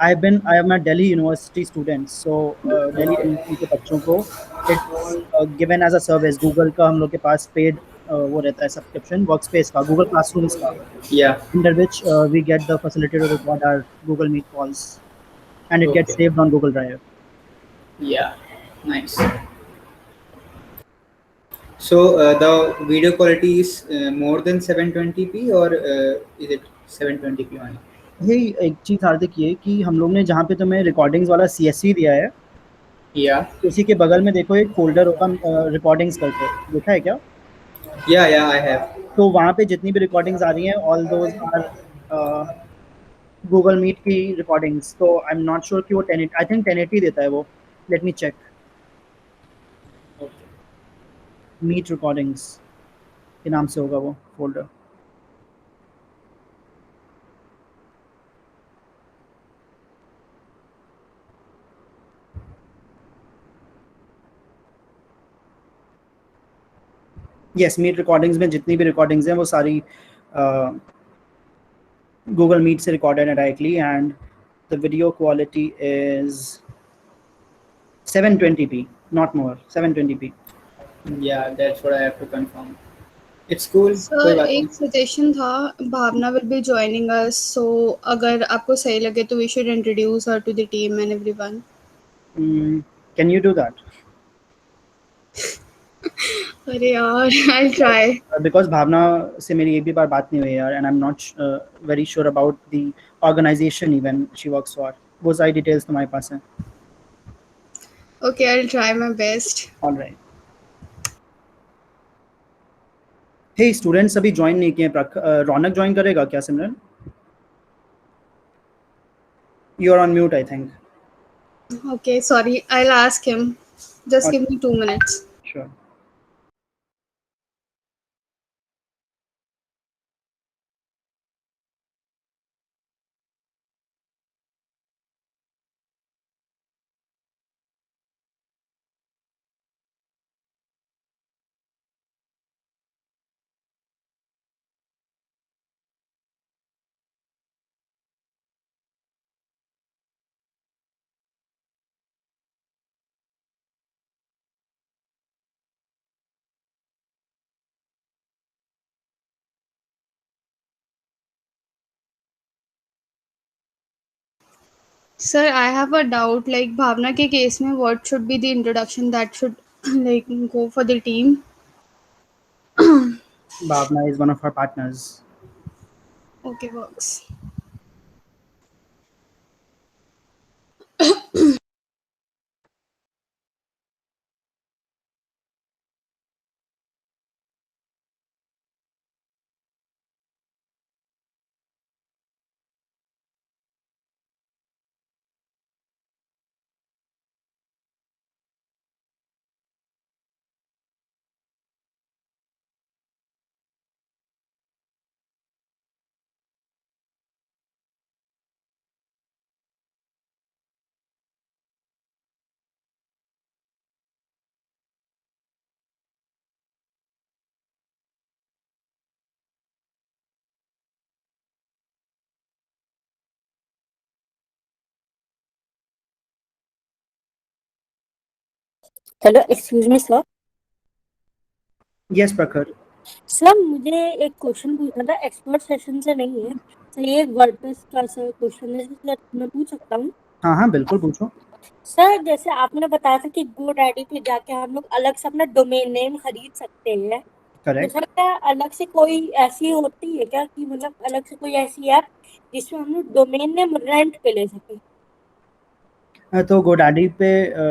I am a Delhi university student, so Delhi university के बच्चों को it's given as a service. Google का हम लोग के पास पेड वो रहता है सब्सक्रिप्शन वर्कस्पेस का, गूगल क्लासरूम्स का, Yeah. under which we get the facility to record our Google Meet calls, and it gets Okay. saved on Google Drive. Yeah. Nice. So the video quality is more than 720p, or is it 720p only? यही एक चीज़ हार्दिक ये कि हम लोग ने जहाँ पे तुम्हें रिकॉर्डिंग्स वाला CSC दिया है, Yeah. उसी के बगल में देखो एक फ़ोल्डर होगा रिकॉर्डिंग्स करके, देखा है क्या? Yeah, yeah, I have. तो वहाँ पे जितनी भी रिकॉर्डिंग्स आ रही हैं, all those are Google meet की रिकॉर्डिंग्स। तो आई एम नॉट श्योर कि वो 1080, आई थिंक 1080 देता है वो। Let me check. Okay. Meet recordings के नाम से होगा वो फ़ोल्डर। यस, मीट रिकॉर्डिंग्स में जितनी भी रिकॉर्डिंग्स हैं वो सारी Google Meet से recorded directly, and the video quality is 720p, not more, 720p. Yeah, that's what I have to confirm. It's cool. कोई सर बात नहीं. एक सजेशन था, Bhavna will be joining us, so अगर आपको सही लगे तो we should introduce her to the team and everyone. Can you do that? अरे यार, आई ट्राई। Because भावना से मेरी एक भी बार बात नहीं हुई यार, and I'm not very sure about the organization even she works for. वो सारी details तुम्हारे पास हैं। Okay, I try my best. All right. Hey, students अभी join नहीं किए हैं। रौनक join करेगा क्या Simran? You're on mute, I think. Okay, sorry, I will ask him, just give me 2 minutes। Sure. Sir I have a doubt, like Bhavna के case में what should be the introduction that should like go for the team? Bhavna is one of our partners. Okay, works. Hello, excuse me sir. Yes, Prakhar. Sir मुझे एक question पूछना था, expert session से नहीं है sir, ये एक WordPress का सर क्वेश्चन है, सर मैं पूछ सकता हूँ? हाँ हाँ बिल्कुल पूछो। सर जैसे आपने बताया था कि GoDaddy पे जाके हम लोग अलग से अपना डोमेन नेम खरीद सकते हैं, तो करेक्ट। सर क्या अलग से कोई ऐसी होती है क्या कि मतलब अलग से कोई ऐसी ऐप जिसमें हम लोग डोमेन नेम रेंट पे ले सकें? तो गोडैडी पे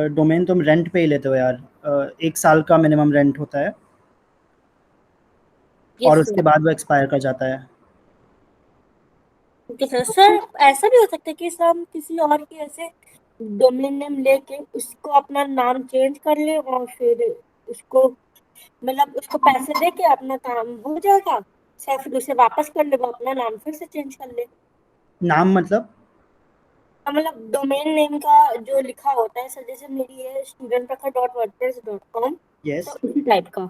डोमेन तुम रेंट पे ही लेते हो यार। 1 साल का मिनिमम रेंट होता है और यस उसके सर। बाद वो एक्सपायर कर जाता है। Okay sir. सर ऐसा भी हो सकता है कि सर हम किसी और के ऐसे डोमेन नेम लेके उसको अपना नाम चेंज कर ले और फिर उसको मतलब उसको पैसे दे के अपना काम हो जाएगा, सर फिर उसे वापस कर ले, वो अपना नाम फिर से चेंज कर ले। नाम मतलब? मतलब डोमेन नेम का जो लिखा होता है सर, जैसे मेरी है studentpraka.wordpress.com, यस। तो उसी टाइप का।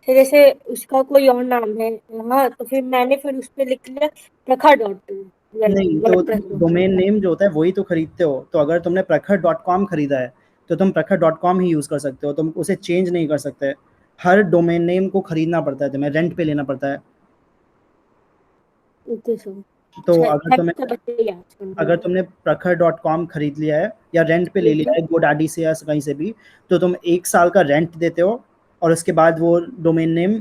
फिर जैसे उसका कोई और नाम है, हाँ, तो फिर मैंने फिर उस पर लिख लिया प्रखा.to, नहीं, तो डोमेन नेम जो होता है वही तो खरीदते हो। तो अगर तुमने प्रखर.com खरीदा है तो तुम प्रखर.com ही यूज़ कर सकते हो, तुम उसे चेंज नहीं कर सकते। हर डोमेन नेम को खरीदना पड़ता है, तुम्हें रेंट पे लेना पड़ता है। Okay sir. तो अगर तुमने प्रखर.com खरीद लिया है या रेंट पे ले लिया है गोडैडी से या कहीं से भी, तो तुम 1 साल का रेंट देते हो और उसके बाद वो डोमेन नेम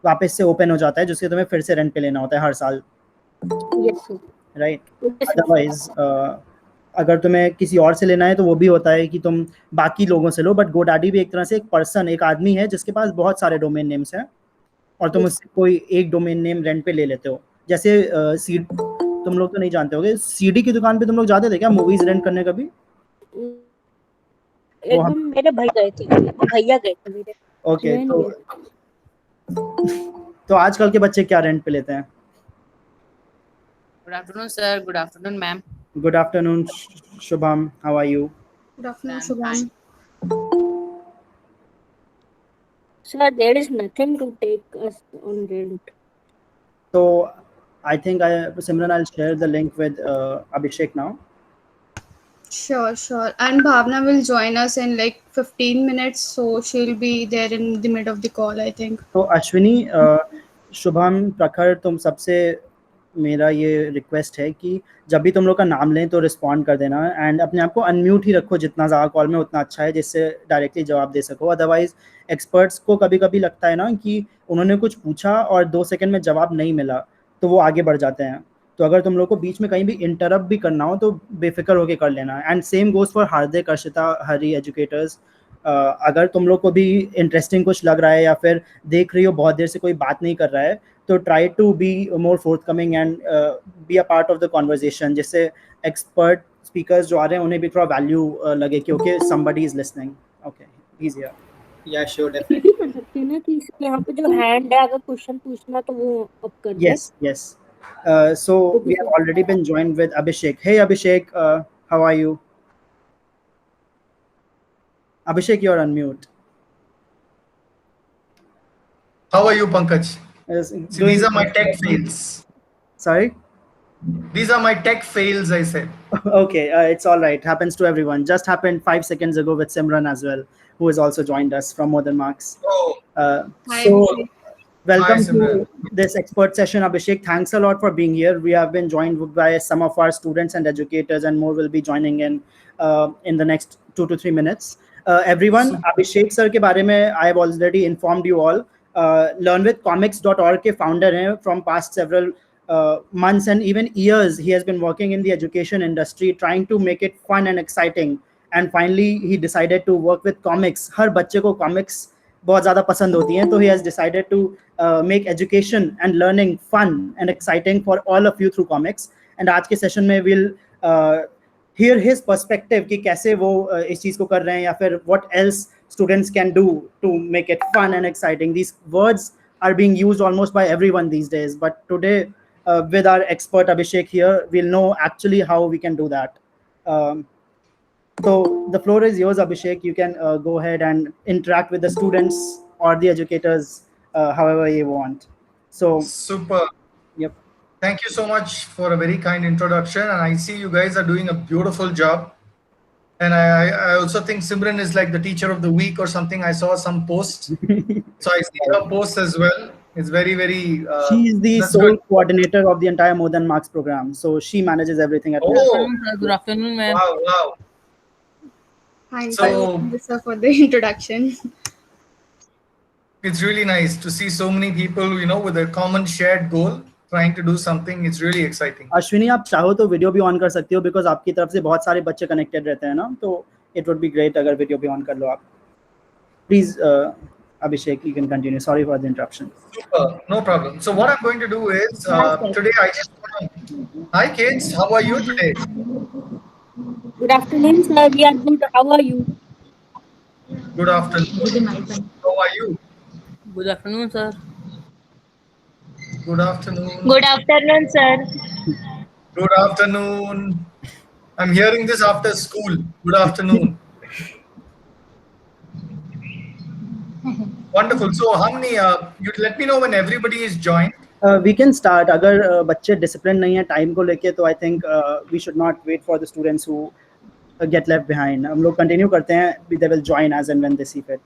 वापस से ओपन हो जाता है, जिससे तुम्हें फिर से रेंट पे लेना होता है हर साल, राइट। अदरवाइज अगर तुम्हें किसी और से लेना है तो वो भी होता है कि तुम बाकी लोगों से लो, बट गोडैडी भी एक तरह से एक आदमी है जिसके पास बहुत सारे डोमेन नेम्स हैं और तुम उससे कोई एक डोमेन नेम रेंट पे ले लेते हो। जैसे तुम लोग तो नहीं जानते होगे, सीडी की दुकान पे तुम लोग जाते थे क्या मूवीज रेंट करने कभी? एकदम मेरे भाई गए थे, भैया गए थे मेरे। ओके, तो आजकल के बच्चे क्या रेंट पे लेते हैं? Good afternoon, sir. Good afternoon, ma'am. Good afternoon, Shubham. How are you? Good afternoon, Shubham. Sir, there is nothing to take us on rent. So, I think Simran, I'll share the link with Abhishek now. Sure. And Bhavna will join us in like 15 minutes, so she'll be there in the mid of the call, I think. तो अश्विनी, शुभम, प्रखर, तुम सबसे मेरा ये request है कि जब भी तुम लोग का नाम लें तो रिस्पॉन्ड कर देना, एंड अपने आप को अनम्यूट ही रखो, जितना ज़्यादा कॉल में उतना अच्छा है, जिससे डायरेक्टली जवाब दे सको। अदरवाइज एक्सपर्ट्स को कभी कभी लगता है ना कि उन्होंने कुछ पूछा और 2 सेकंड में जवाब नहीं मिला तो वो आगे बढ़ जाते हैं। तो अगर तुम लोग को बीच में कहीं भी इंटरप्ट भी करना हो तो बेफिक्र होकर कर लेना। And same goes for Hardik, Arshita, Hari educators. अगर तुम लोग को भी इंटरेस्टिंग कुछ लग रहा है या फिर देख रही हो बहुत देर से कोई बात नहीं कर रहा है, तो try to be more forthcoming and be a part of the conversation, जिससे एक्सपर्ट स्पीकर्स जो आ रहे हैं उन्हें भी थोड़ा वैल्यू लगे कि okay somebody is listening. Okay, please here. या श्योर, डेफिनेटली कर सकते हैं ना कि यहाँ पे जो हैंड है, अगर क्वेश्चन पूछना तो वो अप कर दे। Yes. So we have already been joined with Abhishek. Hey Abhishek, how are you? Abhishek, you're on mute. How are you, Pankaj? Yes, See, these are my tech fails. Sorry? These are my tech fails, I said. Okay, it's all right. Happens to everyone. Just happened 5 seconds ago with Simran as well, who has also joined us from More Than Marks. Oh, Hi, So Abhishek. welcome Hi, to Simran. this expert session, Abhishek. Thanks a lot for being here. We have been joined by some of our students and educators, and more will be joining in the next 2 to 3 minutes. Everyone, Abhishek sir के बारे में I have already informed you all. Learnwithcomics.org के founder हैं from past several months and even years. He has been working in the education industry, trying to make it fun and exciting. And finally, he decided to work with comics. हर बच्चे को comics बहुत ज़्यादा पसंद होती हैं, तो he has decided to make education and learning fun and exciting for all of you through comics. And आज के सेशन में we'll hear his perspective कि कैसे वो इस चीज़ को कर रहे हैं, या फिर what else students can do to make it fun and exciting. These words are being used almost by everyone these days, but today with our expert Abhishek here, we'll know actually how we can do that. So the floor is yours, Abhishek. You can go ahead and interact with the students or the educators however you want. So super. Yep. Thank you so much for a very kind introduction. And I see you guys are doing a beautiful job. And I also think Simran is like the teacher of the week or something. I saw some posts. So I see her posts as well. It's very, very... she's the sole good. coordinator of the entire More Than Marks program. So she manages everything at Oh, Good afternoon, ma'am. wow. Thank So- you, sir, for the introduction. It's really nice to see so many people, with a common shared goal, trying to do something. It's really exciting. Ashwini, आप चाहो तो video भी on कर सकती हो, because आपकी तरफ से बहुत सारे बच्चे कनेक्टेड रहते हैं ना, तो इट वुड बी ग्रेट अगर वीडियो भी ऑन कर लो आप। Please Abhishek, you can continue. Sorry for the interruption. Super, no problem. So what I'm going to do is, today I just want to... Hi kids, how are you today? Good afternoon, sir. We are good. How are you? Good afternoon. How are you? Good afternoon, sir. Good afternoon. Good afternoon, sir. Good afternoon. I'm hearing this after school. Good afternoon. Wonderful. So how many, you let me know when everybody is joined. We can start. अगर बच्चे disciplined नहीं है time को लेके तो I think we should not wait for the students who get left behind. हम लोग continue करते हैं. They will join as and when they see fit.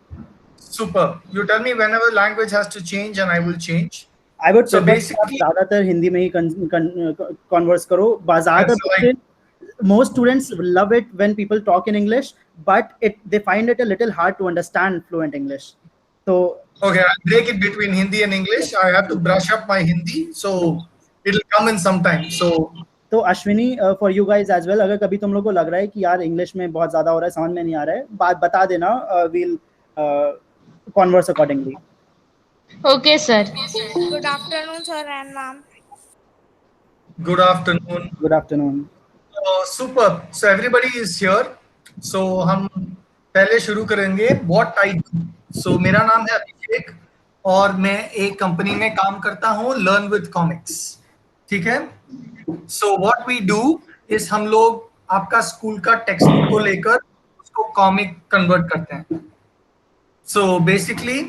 Super. You tell me whenever language has to change and I will change. I would So prefer basically- आप ज़्यादातर हिंदी में ही converse करो. ज़्यादातर That's right. most students love it when people talk in English, but they find it a little hard to understand fluent English. So Okay, I'll break it between Hindi and English. I have to brush up my Hindi, so it'll come in some time. तो Ashwini for you guys as well, अगर कभी तुम लोग को लग रहा है कि यार इंग्लिश में बहुत ज़्यादा हो रहा है, समझ में नहीं आ रहा है, बात बता देना, we'll converse accordingly. Okay, sir. Good afternoon, sir and ma'am. Good afternoon. Good afternoon. Super. So everybody is here. So हम पहले शुरू करेंगे What I do. So मेरा नाम है अभिषेक और मैं एक कंपनी में काम करता हूँ, Learn with Comics. ठीक है? So what we do is हम लोग आपका स्कूल का टेक्स्ट बुक को लेकर उसको कॉमिक कन्वर्ट करते हैं. So basically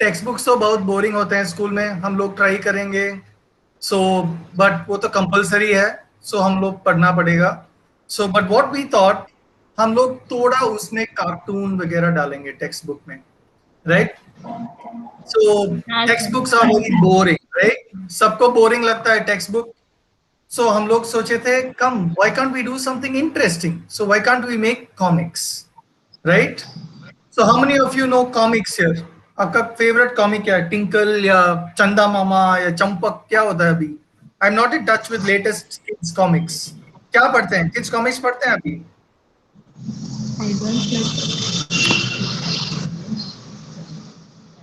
टेक्स्ट बुक्स तो बहुत बोरिंग होते हैं स्कूल में, हम लोग ट्राई करेंगे. So but वो तो कंपलसरी है, so हम लोग पढ़ना पड़ेगा. So but what we thought, हम लोग थोड़ा उसमें कार्टून वगैरह डालेंगे टेक्स्ट बुक में, right? So text books are very boring, right? सबको बोरिंग लगता है टेक्स्ट बुक. So हम लोग सोचे थे, come, why can't we do something interesting? So why can't we make comics, right? So how many of you know comics here? आपका favourite comic क्या है? टिंकल या चंदा मामा या चंपक, क्या होता है अभी? I am not in touch with latest kids comics. क्या पढ़ते हैं? किड्स कॉमिक्स पढ़ते हैं अभी?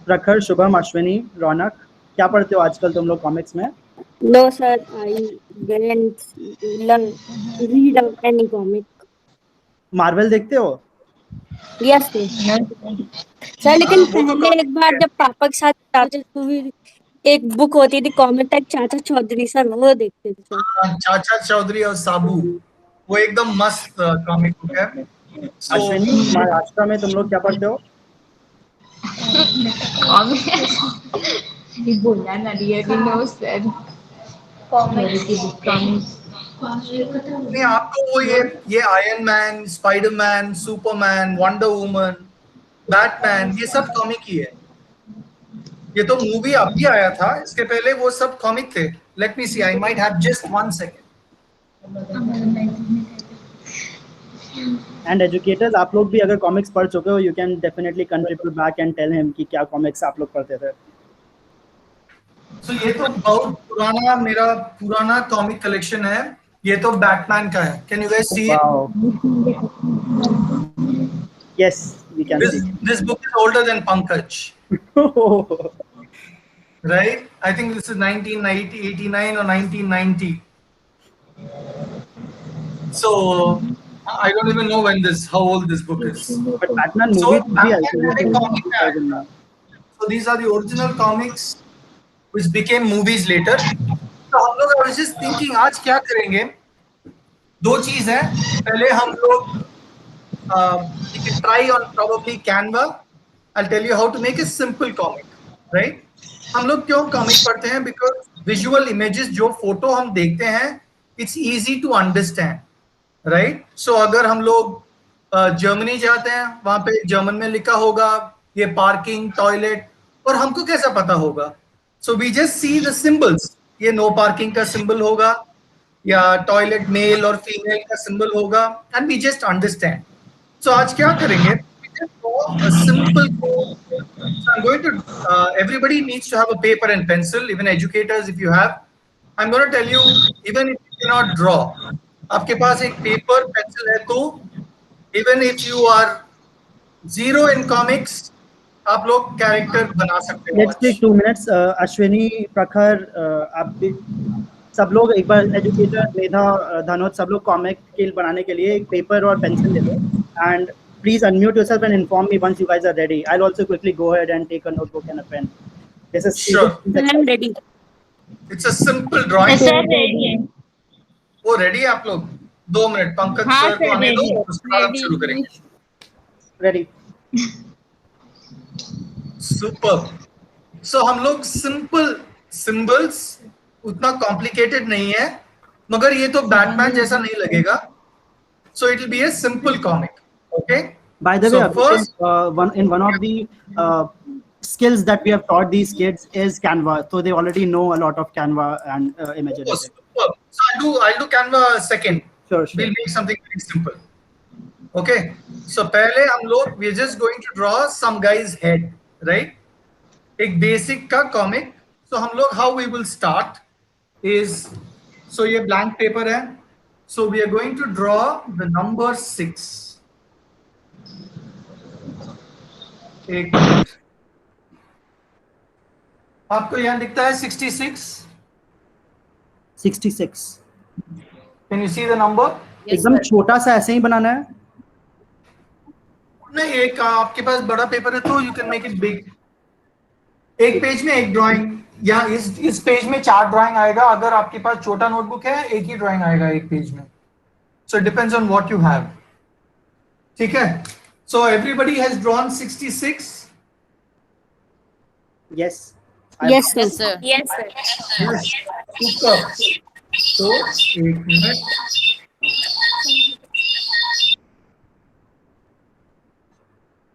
प्रखर, शुभम, अश्विनी, रौनक, क्या पढ़ते हो आजकल तुम लोग कॉमिक्स में? No, sir. I didn't read any comic. Marvel देखते हो? Yes, sir. सर लेकिन पहले एक बार जब पापा के साथ चाचा मूवी, एक बुक होती थी कॉमिक टाइप, चाचा चौधरी सर, वो देखते थे सर. चाचा चौधरी और साबू, वो एकदम मस्त कॉमिक बुक है. So अश्विनी, महाराष्ट्र में तुम लोग क्या पढ़ते हो? बोला ना, really no, sir. नहीं, आपको वो ये iron man, Spiderman, Superman, wonder woman, Batman, ये सब कॉमिक ही है. ये तो मूवी अभी आया था, इसके पहले वो सब कॉमिक थे. Let me see, I might have just 1 second. And educators, आप लोग भी अगर कॉमिक्स पढ़ चुके हो, you can definitely contribute back and tell him कि क्या कॉमिक्स आप लोग पढ़ते थे. So ये तो बहुत पुराना, मेरा पुराना कॉमिक कलेक्शन है. ये तो बैटमैन का है. Can you guys see it? Wow. Yes, we can see. This book is older than Pankaj, right? I think this is 1989 or 1990. So I don't even know how old this book is. But Batman So movie भी आई Batman थी. एक comic है. So these are the original comics which became movies later. तो हम लोग, I was just thinking, आज क्या करेंगे? 2 चीज है. पहले हम लोग you can try on probably Canva. I'll tell you how to make a simple comic, right? हम लोग क्यों कॉमिक पढ़ते हैं? Because visual images, जो फोटो हम देखते हैं, it's easy to understand, right? So अगर हम लोग जर्मनी जाते हैं, वहां पे जर्मन में लिखा होगा ये पार्किंग, टॉयलेट, और हमको कैसा पता होगा? So we just see the symbols. ये नो पार्किंग का सिंबल होगा या टॉयलेट मेल और फीमेल का सिंबल होगा, and we just understand. So आज क्या करेंगे? A simple code. So I'm going to. Everybody needs to have a paper and pencil. Even educators, if you have. I'm going to tell you. Even if you cannot draw, आपके पास एक paper pencil है तो, even if you are 0 in comics, आप लोग character बना सकते हो. Let's take 2 minutes. Ashwini, प्रखर, आप भी सब लोग एक बार, एजुकेटर, मेधा, धनोज, सब लोग कॉमिक के बनाने के लिए एक पेपर और पेंसिल ले लो. And please unmute yourself and inform me once you guys are ready. I'll also quickly go ahead and take a notebook and a pen. This is Sure. I'm ready. It's a simple drawing. Sir, ready है. वो ready है आप लोग? 2 minute, Pankaj हाँ, sir को sir, आने दो, ready. उसके बाद हम शुरू करेंगे. ready. सुपर. सो हम लोग सिंबल्स उतना कॉम्प्लिकेटेड नहीं है, मगर ये तो बैटमैन जैसा नहीं लगेगा. So it will be a simple comic. Okay. By the So way, first, one of the skills that we have taught these kids is Canva. So they already know a lot of Canva and image oh, editing. superb. So I'll do Canva second. Sure. We'll make something very simple. Okay. So पहले हम लोग we're just going to draw some guy's head, right? एक basic का comic. So हम लोग how we will start is, so ये blank paper है. So we are going to draw the number 6. एक मिनट. आपको यहाँ दिखता है 66. 66. Can you see the number? एकदम छोटा सा ऐसे ही बनाना है. नहीं, एक आपके पास बड़ा पेपर है तो you can make it big. एक पेज में एक ड्राइंग, यहाँ इस पेज में 4 ड्राइंग आएगा. अगर आपके पास छोटा नोटबुक है एक ही ड्राइंग आएगा एक पेज में. So it depends on what you have. ठीक है. So everybody has drawn 66. Yes. Yes, sir. Yes, sir. Yes, sir. Yes. Super. तो एक मिनट.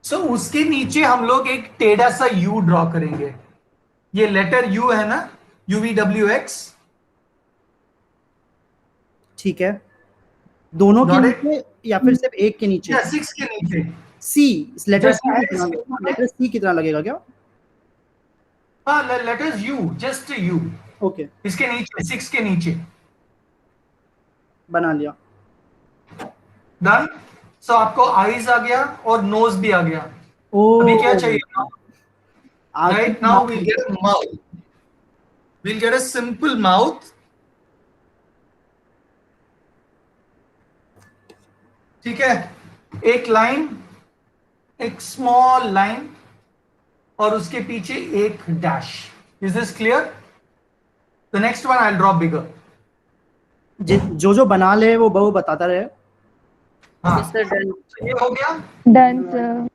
So उसके नीचे हम लोग एक टेढ़ा सा U ड्रॉ करेंगे. ये लेटर U है ना, UVWX. ठीक है. दोनों के Got it? नीचे या फिर सिर्फ एक के नीचे? या 6 के नीचे. C. लेटर जैसा है, लेटर C कितना लगेगा क्या? हाँ, letters U, just U. Okay. इसके नीचे 6 के नीचे. बना लिया. डन. सो आपको आईज आ गया और नोज भी आ गया. ओ. अभी क्या चाहिए? आँख- Right now we'll get a mouth. We'll get a simple mouth. ठीक है. एक लाइन, एक स्मॉल लाइन और उसके पीछे एक dash. Is this clear? The next one I'll draw bigger. जो बना ले वो बहु बताता रहे. हाँ. Yes, sir. Done. ये हो गया. Done, sir.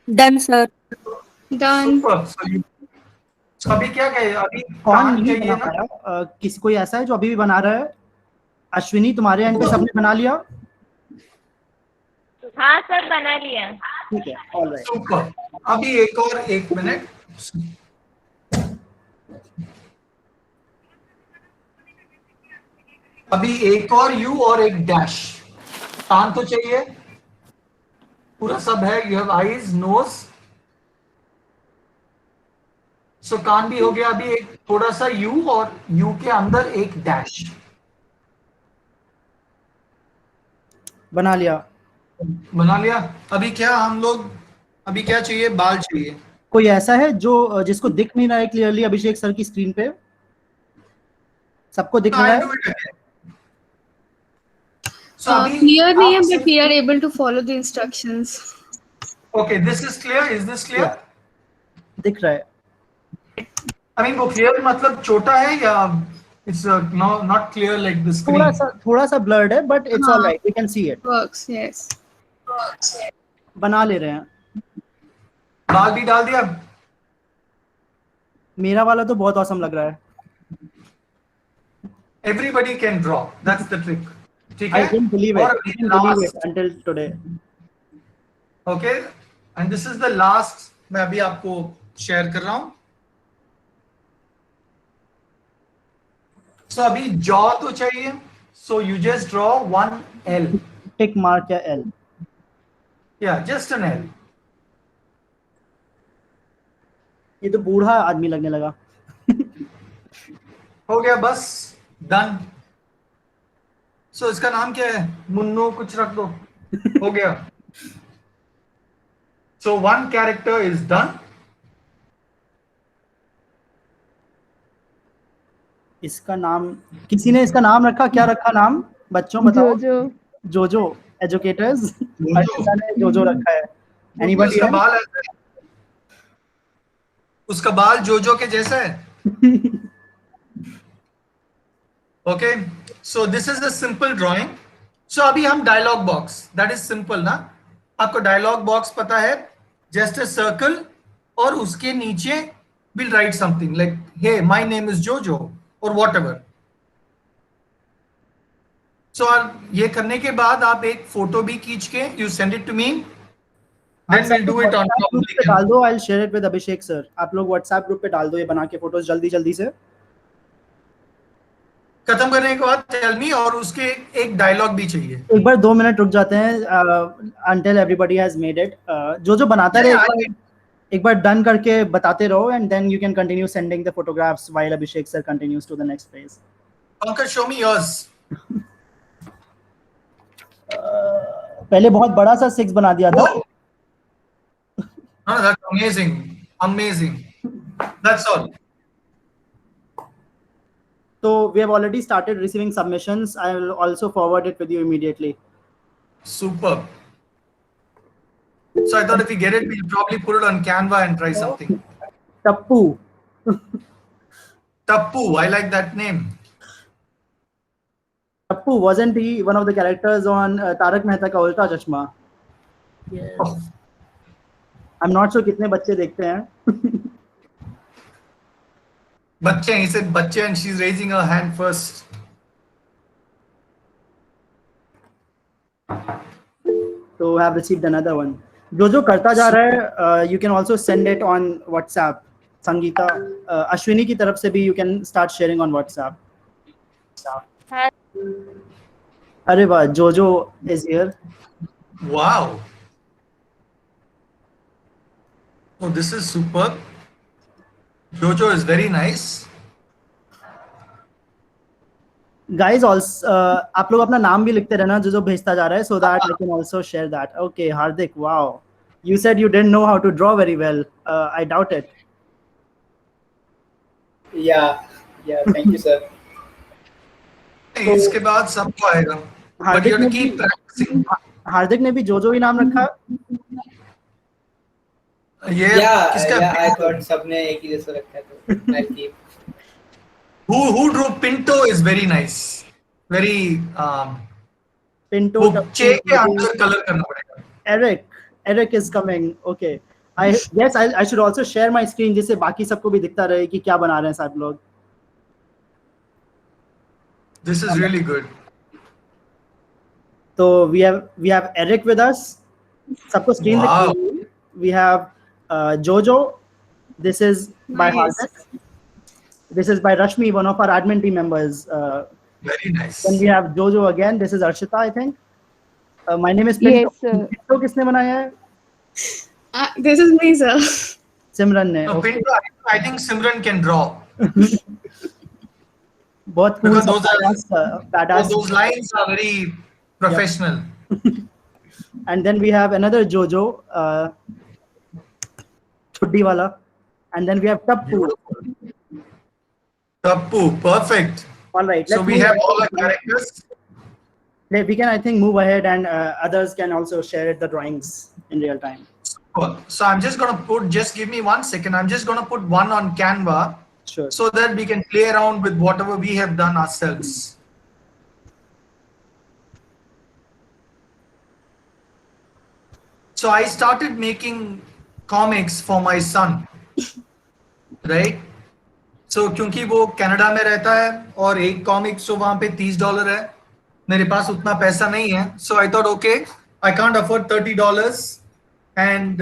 Done, sir. Done. Super. So अभी क्या कहे? अभी कौन कान नहीं चाहिए बना ना? पाया? किसी कोई ऐसा है जो अभी भी बना रहा है? अश्विनी तुम्हारे एंड पे सबने बना लिया? हाँ सर, बना लिया. ठीक है. ऑलराइट. सुपर. अभी एक और 1 मिनट. अभी एक और यू और एक डैश. कान तो चाहिए, पूरा सब है. You have eyes, nose. So कान भी हो गया. अभी एक थोड़ा सा यू और यू के अंदर एक डैश. बना लिया. बना लिया. अभी क्या हम लोग, अभी क्या चाहिए? बाल चाहिए. कोई ऐसा है जो जिसको दिख नहीं रहा है क्लियरली अभिषेक सर की स्क्रीन पे? सबको दिख रहा I'll है? do it again. So अभी Clear नहीं है, आप but we are able to follow the instructions. Okay, this is clear. Is this clear? दिख रहा है. I mean, वो clear मतलब छोटा है या it's not clear like the screen? थोड़ा सा blurred है, but it's हाँ. all right. We can see it. Works, yes. बना ले रहे हैं. बाल भी डाल दिया. मेरा वाला तो बहुत awesome लग रहा है. Everybody can draw. That's the trick. ठीक I है? didn't believe it. और I didn't believe last, it until today. okay, and this is the last. मैं अभी आपको share कर रहा हूँ. So अभी jaw तो चाहिए. So you just draw one L. Tick mark या L. Yeah, just an L. ये तो बूढ़ा आदमी लगने लगा. हो गया बस. डन. सो इसका नाम क्या है? मुन्नू कुछ रख दो. हो गया. So one character is done. इसका नाम किसी ने इसका नाम रखा? क्या रखा नाम? बच्चों बताओ. जोजो एजुकेटर्स. अर्पिता ने जोजो रखा है. एनीबॉडी? उसका बाल ऐसा है. उसका बाल जोजो के जैसा है. Okay. So this is a simple drawing. So अभी हम dialogue box, that is simple ना. आपको डायलॉग बॉक्स पता है? जस्ट अ सर्कल और उसके नीचे we'll write something like, hey, my name is Jojo or whatever. So ये करने के बाद आप एक फोटो भी खींच के you send it to me. Then we'll do it on WhatsApp group public. पे डाल दो, I'll share it with Abhishek sir. आप लोग WhatsApp group पे डाल दो ये बना के फोटोज जल्दी से. खत्म करने के बाद tell me, और उसके एक डायलॉग भी चाहिए. एक बार 2 मिनट रुक जाते हैं until everybody has made it. जो बनाता रहे एक बार डन करके बताते रहो, and then you can continue sending the photographs while Abhishek sir continues to the next phase. Pankaj, show me yours. पहले बहुत बड़ा सा 6 बना दिया था. Oh, that's amazing. Amazing. That's all. So we have already started receiving submissions. I will also forward it with you immediately. Superb. So I thought if we get it, we'll probably put it on Canva and try something. Tappu. Tappu, I like that name. Tappu, wasn't he one of the characters on Tarak Mehta Ka Ulta Chashma? Yes. Oh. I'm not sure कितने बच्चे देखते हैं. Bachche, he said Bachche, and she's raising her hand first. So I have received another one. जो करता जा रहा है, you can also send it on WhatsApp. Sangeeta, Ashwini की तरफ से भी you can start sharing on WhatsApp. अरे वाह, Jojo is here. Wow. Oh, this is superb. Jojo is very nice. Guys, also आप लोग अपना नाम भी लिखते रहना जो भेजता जा रहा है, so that I can also share that. Okay, Hardik, wow. You said you didn't know how to draw very well. I doubt it. Yeah, thank you, sir. इसके बाद सबको आएगा. But you have to keep practicing. हार्दिक ने भी जोजो ही नाम रखा. Yeah, I thought सबने एक ही जैसा रखा है, तो I'll keep. Who drew Pinto is very nice. Very Pinto. चे के अंदर कलर करना पड़ेगा. Eric is coming. Okay. I should also share my screen जिससे बाकी सबको भी दिखता रहे कि क्या बना रहे हैं सब लोग. This is really good. So we have Eric with us. सबको screen Wow. दिख. We have Jojo. This is by Hardik. This is by Rashmi, one of our admin team members. Very nice. Then we have Jojo again. This is Arshita, I think. My name is Pinto. Yes, sir. Pinto किसने बनाया है? This is me, sir. सिमरन ने. No, Okay. Pinto, I think Simran can draw. बहुत cool. Because badass. those lines are very professional. And then we have another Jojo, Chuddi wala. And then we have Tappu. Tappu, perfect. All right. So we have all our characters. We can, I think, move ahead, and others can also share the drawings in real time. So I'm just going to put, just give me 1 second. I'm just going to put one on Canva. Sure. So that we can play around with whatever we have done ourselves. So I started making comics for my son, right? So क्योंकि वो Canada में रहता है और एक comic सो वहाँ पे $30 है, मेरे पास उतना पैसा नहीं है. So I thought, okay, I can't afford $30, and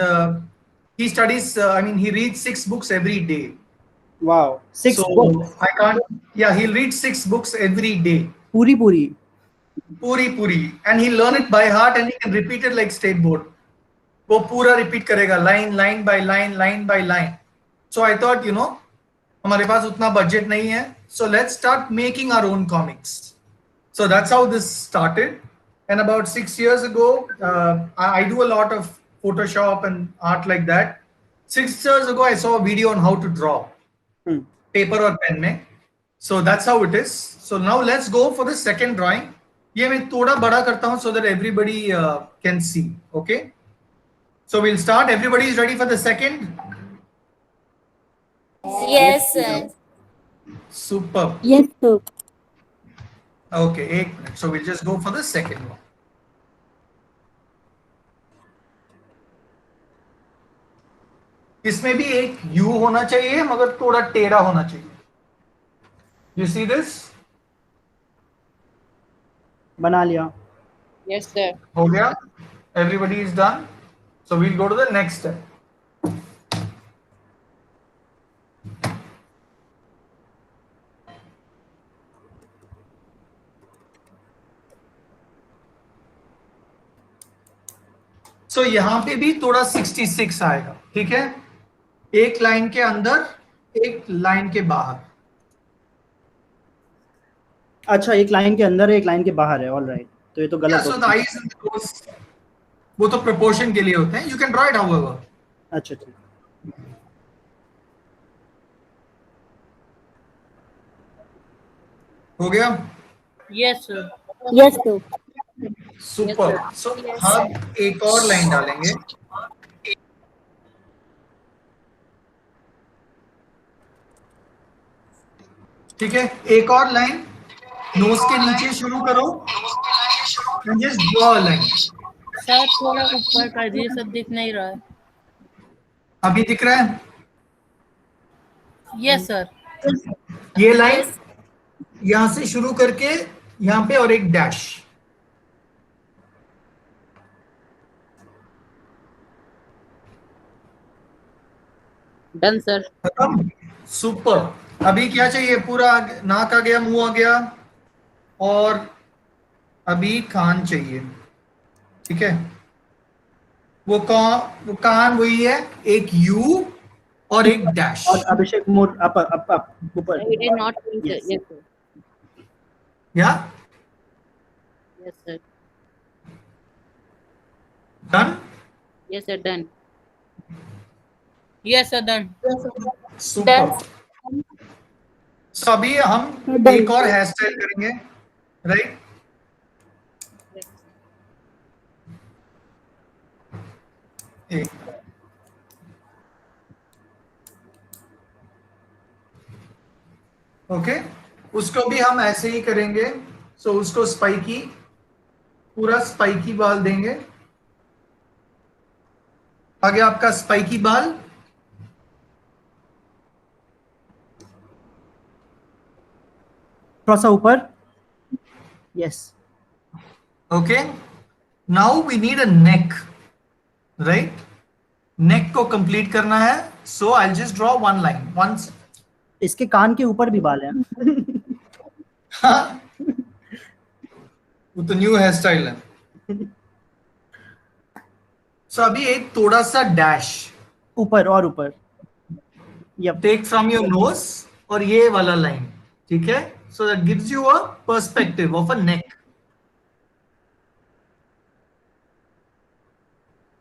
he studies. He reads 6 books every day. Wow, 6 books. I can't. Yeah, he'll read 6 books every day. Puri. And he'll learn it by heart, and he can repeat it like state board. वो पूरा repeat करेगा, line by line. So I thought, हमारे पास उतना budget नहीं है, so let's start making our own comics. So that's how this started. And about 6 years ago, I do a lot of Photoshop and art like that. 6 years ago, I saw a video on how to draw. Paper or pen में. So that's how it is. So now let's go for the second drawing. ये मैं थोड़ा बड़ा करता हूँ so that everybody can see. Okay. So we'll start. Everybody is ready for the second? Yes, sir. Super. Yes, sir. Okay, 8 minutes. So we'll just go for the second one. इसमें भी एक you होना चाहिए मगर थोड़ा टेढ़ा होना चाहिए. You see this? बना लिया. Yes, sir. हो गया? Everybody is done. So we'll go to the next step. So यहां पे भी थोड़ा 66 आएगा. ठीक है? एक लाइन के अंदर, एक लाइन के बाहर. अच्छा, एक लाइन के अंदर है, एक लाइन के बाहर है. All right. तो ये तो गलत So हो the गया. eyes and the nose, वो तो proportion के लिए होते हैं. You can draw it however. अच्छा ठीक. हो गया? Yes, sir. Yes sir. Super. So हम एक और लाइन डालेंगे. ठीक है, एक और लाइन नोज के नीचे शुरू करो. And just draw a line. Sir थोड़ा ऊपर कर दीजिए, सब दिख नहीं रहा है. अभी दिख रहा है? Yes, sir. ये लाइन यहां से शुरू करके यहां पे और एक डैश. Done, sir. सुपर. अभी क्या चाहिए? पूरा नाक आ गया, मुंह आ गया, और अभी कान चाहिए. ठीक है, वो कान वही है, एक यू और एक डैश. और अभिषेक मोर अप ऊपर. It is not. Yes. Yes, sir. या Yes, sir. Done. Yes, sir. Done. Yes, sir. Done. Super. So अभी हम एक और हेयर स्टाइल करेंगे. राइट? ओके, उसको भी हम ऐसे ही करेंगे. सो उसको स्पाइकी, पूरा स्पाइकी बाल देंगे. आगे आपका स्पाइकी बाल. थोड़ा सा ऊपर. Yes. Okay, now we need a neck. Right? Neck को कंप्लीट करना है. So I just draw one line once. इसके कान के ऊपर भी बाल हैं. हाँ, वो तो न्यू हेयर स्टाइल है. सो अभी एक थोड़ा सा डैश ऊपर और ऊपर. Yup. Take from your nose और ये वाला लाइन. ठीक है, so that gives you a perspective of a neck.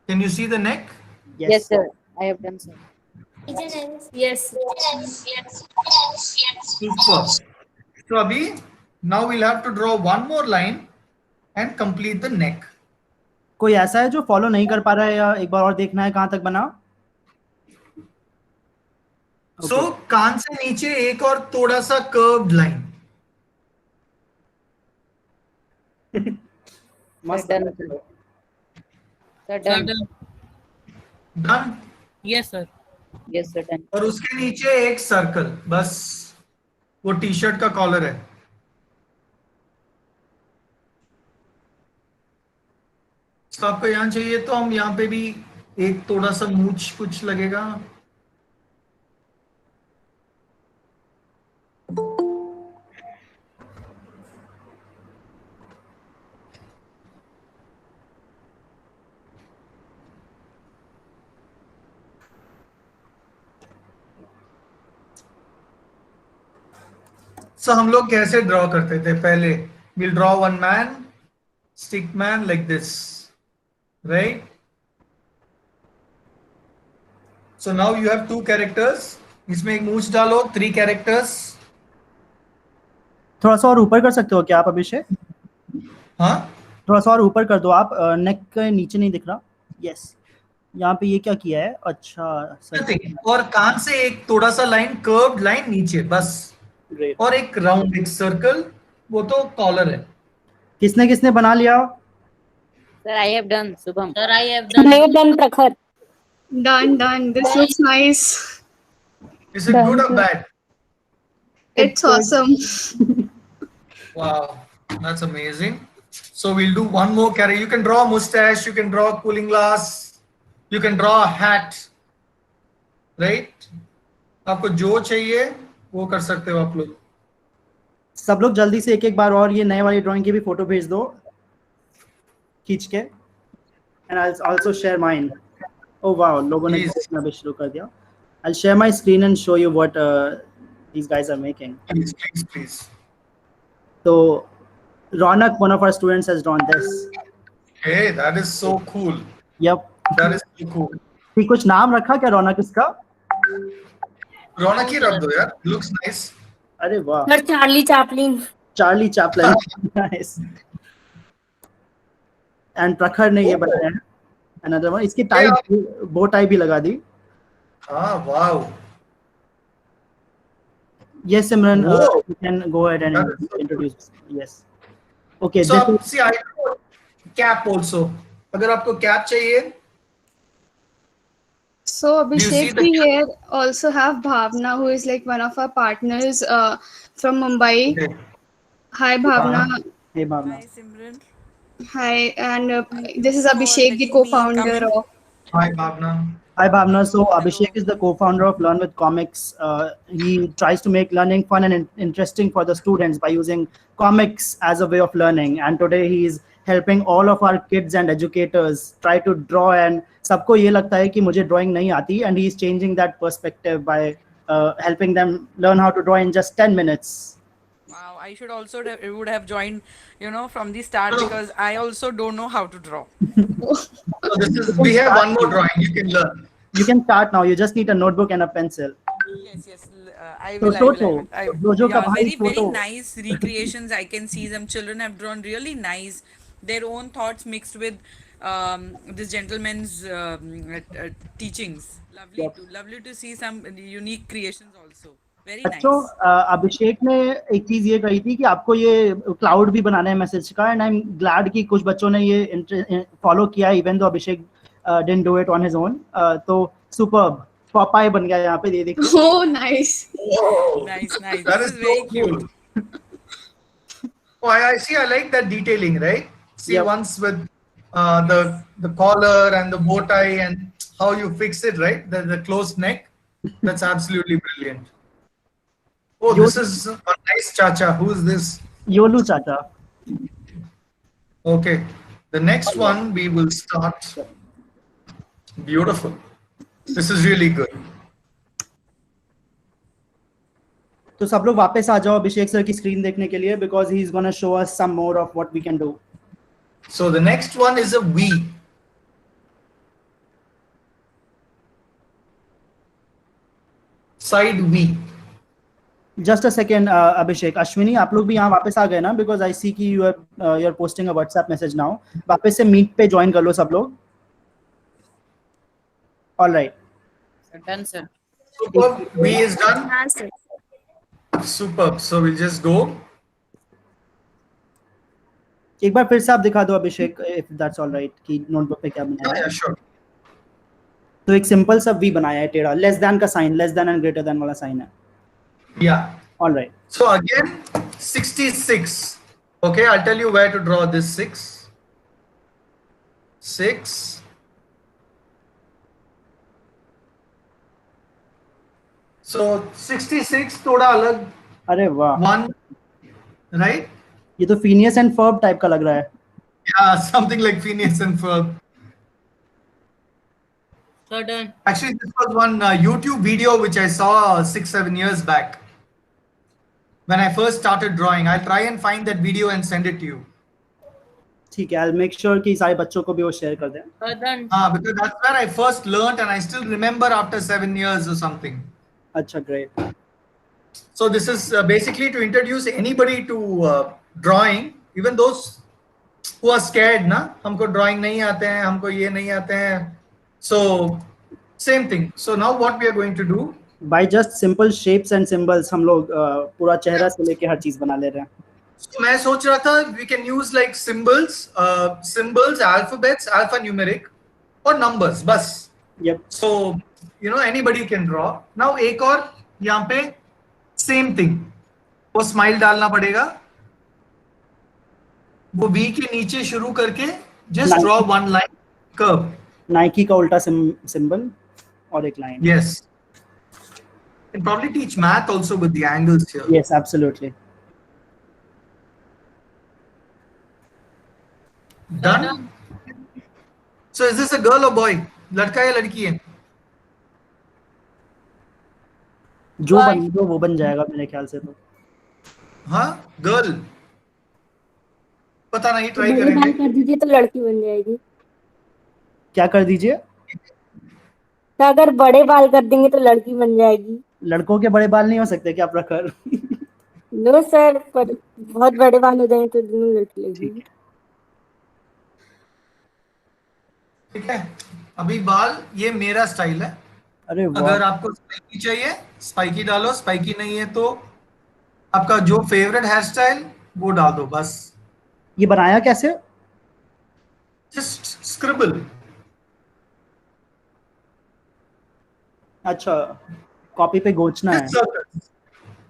Can you see the neck? Yes, sir. I have done, sir. Yes. Super. So अभी now we'll have to draw one more line and complete the neck. कोई ऐसा है जो follow नहीं कर पा रहा है, या एक बार और देखना है कहां तक बना? So कान से नीचे एक और थोड़ा सा कर्व्ड लाइन. मस्त. Done, sir. Sir, Sir, done. done. Done. Yes, sir. Yes, sir. Done. और उसके नीचे एक सर्कल, बस वो टी शर्ट का कॉलर है. तो आपको यहाँ चाहिए तो हम यहाँ पे भी एक थोड़ा सा मूछ कुछ लगेगा. सो हम लोग कैसे ड्रॉ करते थे पहले? Will draw one man, stick man like this. Right? So now you have two characters. इसमें एक मूछ डालो. 3 कैरेक्टर्स. थोड़ा सा और ऊपर कर सकते हो क्या आप अभिषेक? हाँ, थोड़ा सा और ऊपर कर दो आप. नेक के नीचे नहीं दिख रहा. यस. यहाँ पे ये क्या किया है? अच्छा सर. और कान से एक थोड़ा सा लाइन, कर्व्ड लाइन नीचे बस. ग्रेट. और एक राउंड, एक सर्कल, वो तो कॉलर है. किसने किसने बना लिया? Sir, I have done. Shubham. Sir, I have done. Done प्रखर. Done. This looks nice. Is it Done, good or sir. bad? It's good. awesome. Wow, that's amazing. So we'll do one more character. You can draw a mustache, you can draw a cooling glass, you can draw a hat, right? आपको जो चाहिए वो कर सकते हो आप लोग. सब लोग जल्दी से एक बार और ये नए वाली ड्राइंग की भी फोटो भेज दो खींच के. And I'll also share mine. Oh wow, लोगों ने Please. देखना भी शुरू कर दिया. I'll share my screen and show you what these guys are making. Please. So Ronak, one of our students, has drawn this. Hey, that is so cool. Yep. That is so cool. ठीक कुछ नाम रखा क्या रौनक इसका? रौनक ही रख दो यार. Looks nice. अरे वाह. Sir Charlie Chaplin. Charlie Chaplin. Nice. And प्रखर ने ये बनाया है. Another one. इसकी टाई बो टाई भी लगा दी. Ah, wow. Yes, Simran, Whoa. you can go ahead and That is so introduce. Yes. Okay. So this is, see, I do cap also. अगर आपको cap चाहिए, So you see Abhishek, the we here also have Bhavna, who is like one of our partners from Mumbai. okay. Hi Bhavna. hey Bhavna. Hi Simran. Hi, and Thank this you is for Abhishek, the letting me come co-founder in. of. Hi, Bhavna. Hi Bhavna. So Abhishek is the co-founder of Learn with Comics. He tries to make learning fun and interesting for the students by using comics as a way of learning. And today he is helping all of our kids and educators try to draw. And सबको ये लगता है कि मुझे drawing नहीं आती. And he is changing that perspective by helping them learn how to draw in just 10 minutes. Wow, I should also would have joined, from the start because I also don't know how to draw. So we have one more drawing you can learn. You can start now. You just need a notebook and a pencil. Yes, I So will. Toto, Jojo ka Yeah, bhai very Toto. nice recreations. I can see them. Children have drawn really nice. Their own thoughts mixed with this gentleman's teachings. Yep. Lovely to see some unique creations also. Very बच्चों nice. अभिषेक ने एक चीज ये कही थी कि आपको ये क्लाउड भी बनाना है मैसेज का एंड आई एम ग्लैड कि कुछ बच्चों ने ये फॉलो किया even though Abhishek didn't do it on his own. तो सुपर्ब पॉपाई बन गया यहाँ पे. ये देखो. Oh, nice. Whoa. Nice. That This is is very so cute. cool. Oh, I see. I like that detailing, right? See, Yep. once with the collar and the bow tie and how you fix it, right? The closed neck. That's absolutely brilliant. Oh, this is a nice chacha. Who is this? योलू चाचा. Okay. The next one we will start. Beautiful. This is really good. तो सब लोग वापस आ जाओ अभिषेक sir की screen देखने के लिए because he is going to show us some more of what we can do. So the next one is a V. Side V. Just a second, Abhishek. Ashwini, आप लोग भी यहाँ वापस आ गए ना because I see कि you are posting a WhatsApp message now. वापस से meet पे join कर लो सब लोग. All right. Done, sir. Superb. V is done. Yes, sir. Superb. So we'll just go. एक बार फिर से आप दिखा दो अभिषेक if that's all right कि नोटबुक पे क्या बनाया है. Yeah, sure. तो एक सिंपल सा V बनाया है टेढ़ा. लेस देन का sign, less than and greater than वाला साइन है. Yeah. All right. So again, 66. Okay, I'll tell you where to draw this 6. 6. So 66 थोड़ा अलग. अरे वाह. 1, right? ये तो Phineas and Ferb टाइप का लग रहा है. Yeah, something like Phineas and Ferb. So done. Actually, this was one YouTube video which I saw 6-7 years back. When I first started drawing, I'll try and find that video and send it to you. ठीक है. I'll make sure कि सारे बच्चों को भी वो share कर दें. So done. Because that's where I first learned and I still remember after 7 years or something. अच्छा, great. So this is basically to introduce anybody to drawing, even those who are scared, ना हमको drawing नहीं आते हैं, हमको ये नहीं आते हैं. So same thing. So now what we are going to do? By just simple shapes and symbols हम लोग पूरा चेहरा से लेके हर चीज बना ले रहे हैं. So मैं सोच रहा था we can use like symbols, alphabets, alphanumeric, or numbers. बस Yep. So you know anybody can draw. Now एक और यहाँ पे सेम थिंग, वो स्माइल डालना पड़ेगा, वो V के नीचे शुरू करके just Nike. draw one line curve. Nike का उल्टा symbol और एक line. Yes. You can probably teach math also with the angles here. Yes, absolutely. Done. So is this a girl or boy? लड़का या लड़की है? जो वो बन जाएगा मेरे ख्याल से तो. हाँ, गर्ल. पता नहीं, ट्राई बड़े बाल करेंगे. कर दीजिए तो लड़की बन जाएगी. क्या कर दीजिए? तो अगर बड़े बाल कर देंगे तो लड़की बन जाएगी. लड़कों के बड़े बाल नहीं हो सकते क्या प्रखर? नो सर, पर बहुत बड़े बाल हो जाएंगे तो दोनों लड़की लगेगी. ठीक है. अभी बाल ये मेरा स्टाइल है. अरे वाह. अगर आपको स्पाइकी चाहिए, स्पाइकी डालो. स्पाइकी नहीं है तो आपका जो फेवरेट हेयर स्टाइल वो डाल दो बस. ये बनाया कैसे? Just scribble. अच्छा, कॉपी पे गोचना है.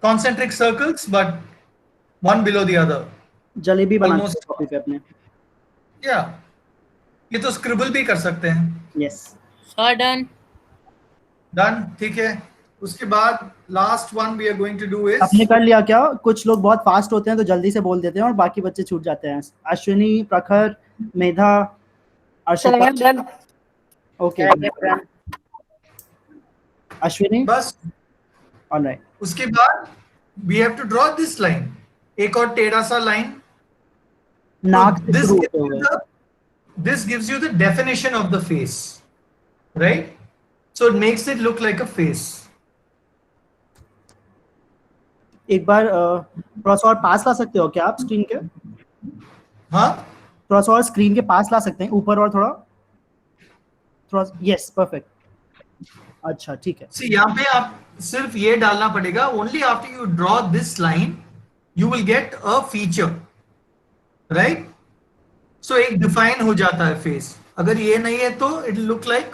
Concentric circles, but one below the other. Jalebi banana Almost. है कॉपी पे अपने. Yeah. ये तो स्क्रिबल भी कर सकते हैं. Yes. Sir, done. Done. ठीक है. उसके बाद last one we are going to do is, आपने कर लिया क्या? कुछ लोग बहुत फास्ट होते हैं तो जल्दी से बोल देते हैं और बाकी बच्चे छूट जाते हैं. अश्विनी, प्रखर, मेधा, अर्षिता. Done. ओके. अश्विनी. बस. ऑलराइट. उसके बाद we have to draw this line. एक और टेढ़ा सा लाइन. नाक से शुरू होते हुए. This gives you the definition of the face, right? So it makes it look like a face. एक बार थोड़ा सा और पास ला सकते हो क्या आप स्क्रीन के? हाँ. थोड़ा सा और स्क्रीन के पास ला सकते हैं, ऊपर और थोड़ा. Yes, perfect. अच्छा, ठीक है. See, यहाँ पे आप सिर्फ ये डालना पड़ेगा. Only after you draw this line, you will get a feature, right? So एक डिफाइन हो जाता है फेस. अगर ये नहीं है तो it look like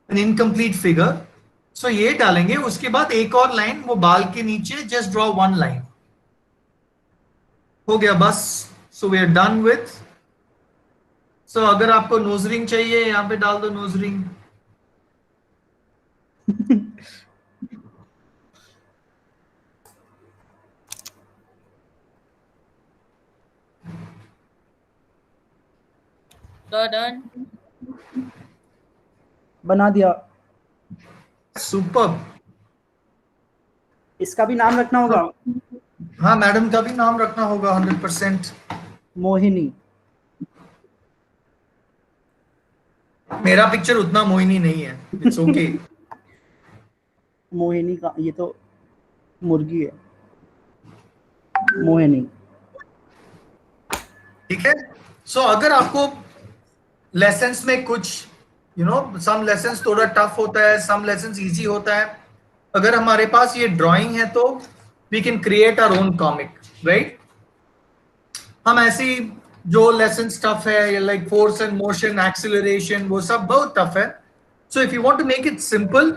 an incomplete figure. So ये डालेंगे. उसके बाद एक और लाइन वो बाल के नीचे, जस्ट ड्रॉ वन लाइन. हो गया बस. So we are done with. So अगर आपको नोज रिंग चाहिए यहाँ पे डाल दो नोज रिंग. Sir, done. बना दिया. सुपर. इसका भी नाम रखना होगा. हाँ, मैडम का भी नाम रखना होगा 100%. मोहिनी. मेरा पिक्चर उतना मोहिनी नहीं है. It's okay. मोहिनी का ये तो मुर्गी है. मोहिनी. ठीक है. सो अगर आपको लेसन्स में कुछ सम लेसन्स थोड़ा टफ होता है, सम लेसन्स इजी होता है. अगर हमारे पास ये ड्राइंग है तो we can create our own comic, right? हम ऐसी जो लेसन्स टफ है like force and motion, acceleration, वो सब बहुत टफ है. So if you want to make it simple,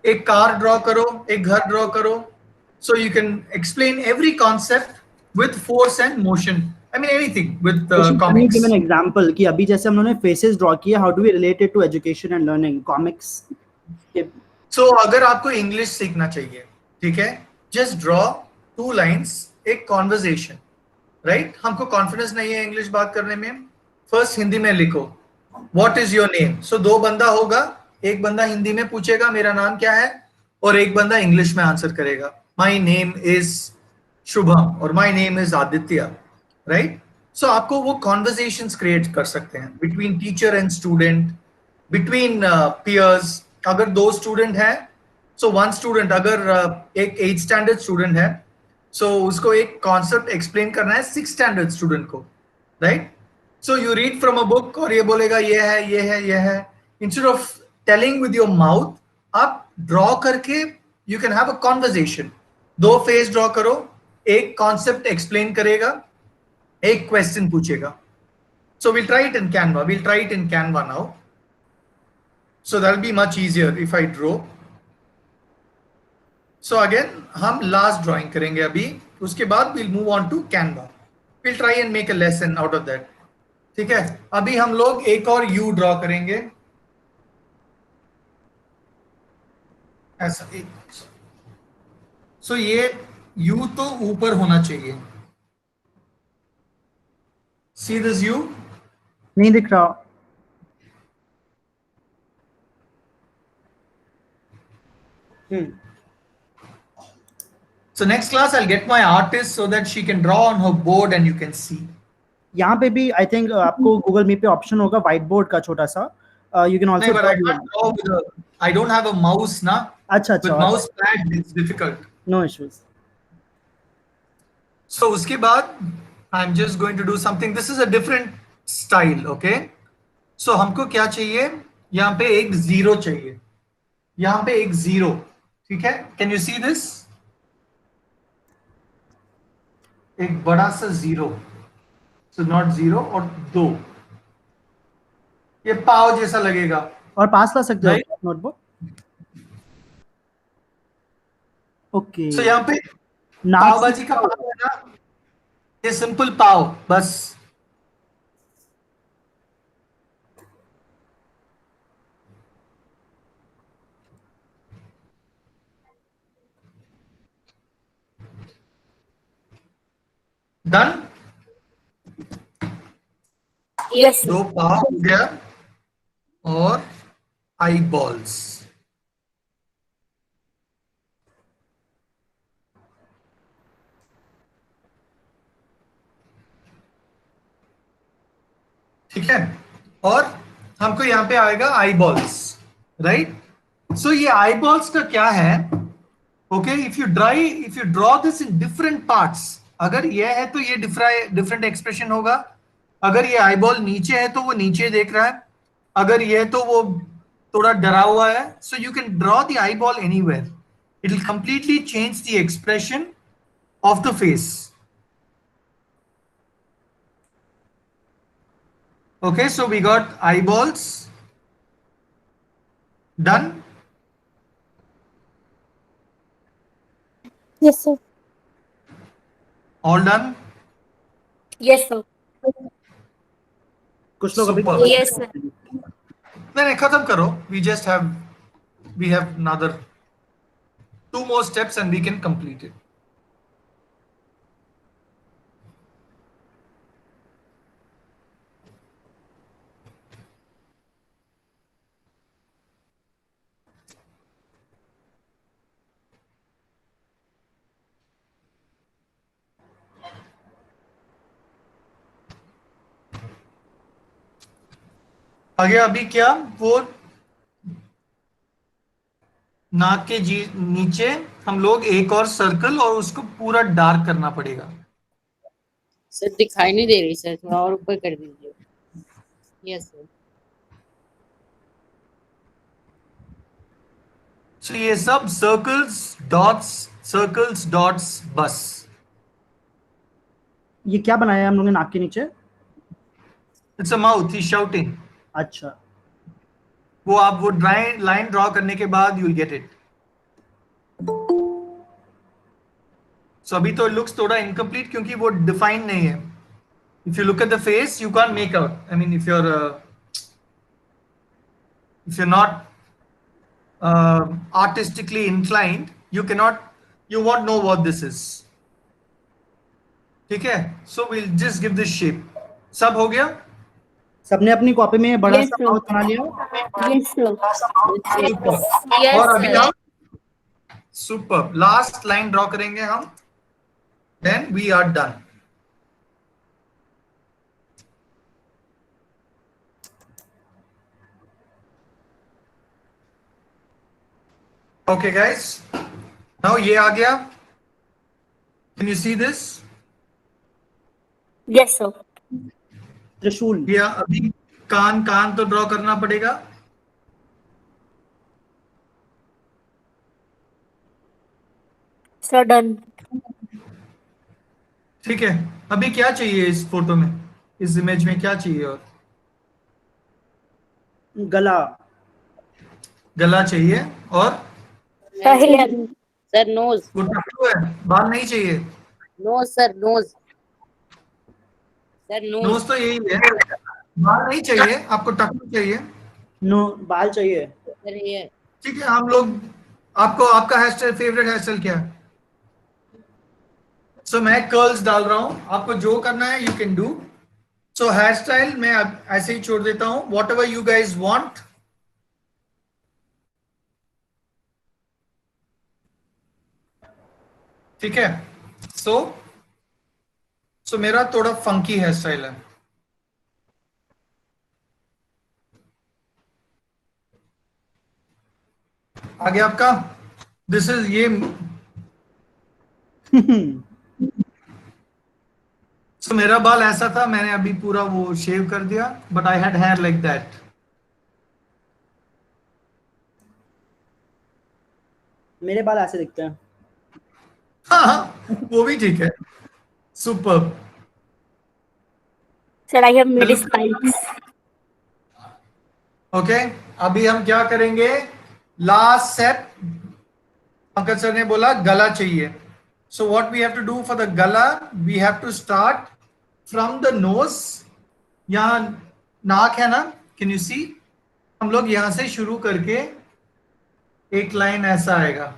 एक कार ड्रॉ करो, एक घर ड्रॉ करो. So you can explain every concept with force and motion. I mean anything with comics. Give an example कि अभी जैसे हम लोगों ने faces draw किया, how do we relate it to education and learning? Comics. So अगर आपको English सीखना चाहिए, ठीक है, just draw 2 lines, एक conversation, right? हमको confidence नहीं है English बात करने में. First हिंदी में लिखो, what is your name? So 2 बंदा होगा, एक बंदा हिंदी में पूछेगा मेरा नाम क्या है, और एक बंदा English में आंसर करेगा. My name is Shubham और my name is Aditya. Right? So आपको वो कॉन्वर्सेशंस क्रिएट कर सकते हैं between teacher and student, between peers. अगर 2 स्टूडेंट है, सो 1 स्टूडेंट, अगर एक 8th स्टैंडर्ड स्टूडेंट है, सो उसको एक कॉन्सेप्ट एक्सप्लेन करना है 6th स्टैंडर्ड स्टूडेंट को, right? So you read from a book और ये बोलेगा ये है, ये है, ये है. Instead of telling with your mouth, आप ड्रॉ करके you can have a conversation. 2 face draw करो, एक कॉन्सेप्ट एक्सप्लेन करेगा, एक क्वेश्चन पूछेगा. So we'll try it in Canva. We'll try it in Canva now. So that'll be much easier if I draw. So again हम last drawing करेंगे अभी, उसके बाद we'll move on to Canva. We'll try and make a lesson out of that. ठीक है, अभी हम लोग एक और U ड्रॉ करेंगे ऐसा। सो ये U तो ऊपर होना चाहिए। See this U? नहीं दिख रहा। So next class I'll get my artist so that she can draw on her board and you can see. यहाँ पे भी आई थिंक आपको गूगल मीट पे ऑप्शन होगा व्हाइट बोर्ड का छोटा सा, यू कैन नहीं, also but I can't draw with a, I don't have a mouse ना। अच्छा With अच्छा, mouse pad it's difficult. No issues. So उसके बाद I'm just going to do something. This is a different style, okay? So हमको क्या चाहिए? यहाँ पे एक जीरो चाहिए, यहाँ पे एक जीरो, ठीक है? Can you see this? एक बड़ा सा जीरो, so not zero और दो, ये पाव जैसा लगेगा। और पास ला सकते हो Right? नोटबुक। ओके, So यहाँ पे नाक पाव भाजी का पाव है ना, ये सिंपल पाव बस। डन। Yes, sir. दो पाव हो गया और आई बॉल्स। ठीक है, और हमको यहाँ पे आएगा आई बॉल्स, राइट? सो ये आई बॉल्स का क्या है? Okay, if you draw this in different parts, अगर ये है तो ये डिफरेंट एक्सप्रेशन होगा, अगर ये आई बॉल नीचे है तो वो नीचे देख रहा है, अगर ये है तो वो थोड़ा डरा हुआ है। सो you can draw the eye ball anywhere, it will completely change the expression of the face. Okay, so we got eyeballs. Done? Yes, sir. All done? Yes, sir. कुछ लोग अभी Super. Yes, sir. नहीं, खत्म करो. We have another 2 more steps and we can complete it. आगे अभी क्या, वो नाक के नीचे हम लोग एक और सर्कल और उसको पूरा डार्क करना पड़ेगा। सर दिखाई नहीं दे रही सर, थोड़ा और ऊपर कर दीजिए। Yes sir. So ये सब सर्कल्स डॉट्स बस। ये क्या बनाया है हम लोगों ने नाक के नीचे? It's a mouth, he shouting. अच्छा, वो आप वो लाइन ड्रॉ करने के बाद यू विल गेट इट। सो अभी तो लुक्स थोड़ा इनकम्प्लीट क्योंकि वो डिफाइन नहीं है। If you look at the face you can make out, I mean if you are not artistically inclined, you won't know what this is. ठीक है, so we'll just give this shape. सब हो गया? सबने अपनी copy में बड़ा Yes, सा sir. माउथ बना लिया? Yes, sir. Yes, और अभी sir. हम सुपर लास्ट लाइन ड्रॉ करेंगे हम, then we are done. Okay guys, now ये आ गया, can you see this? Yes, sir. त्रिशूल। ये अभी कान तो ड्रॉ करना पड़ेगा। Sir, done. ठीक है, अभी क्या चाहिए इस फोटो में, इस इमेज में क्या चाहिए? और गला। गला चाहिए और सर नोज, वो टकलू है, बाल नहीं चाहिए। Nose sir, nose sir, nose nose तो यही है, बाल नहीं चाहिए आपको, टकलू चाहिए। नो, बाल चाहिए। सर ये ठीक है, हम लोग आपको, आपका hair style, favourite hair style क्या है? सो मैं कर्ल्स डाल रहा हूं, आपको जो करना है you can do. So here style मैं अब ऐसे ही छोड़ देता हूं, what ever you guys want. ठीक है, सो मेरा थोड़ा फंकी हेयर स्टाइल है। आगे आपका, दिस इज ये। सो मेरा बाल ऐसा था, मैंने अभी पूरा वो शेव कर दिया, but I had hair like that. मेरे बाल ऐसे दिखते हैं। हाँ, वो भी ठीक है, super. Sir, I have mid spikes. Okay, अभी हम क्या करेंगे, लास्ट सेट। पंकज सर ने बोला गला चाहिए, so what we have to do for the गला, we have to start from the nose. यहाँ नाक है ना, कैन यू सी, हम लोग यहां से शुरू करके एक लाइन ऐसा आएगा।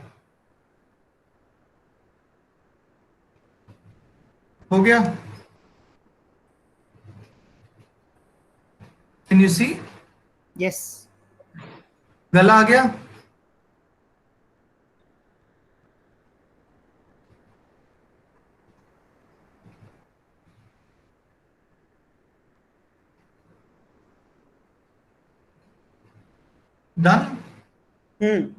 हो गया, कैन यू सी, यस। गला आ गया। Done,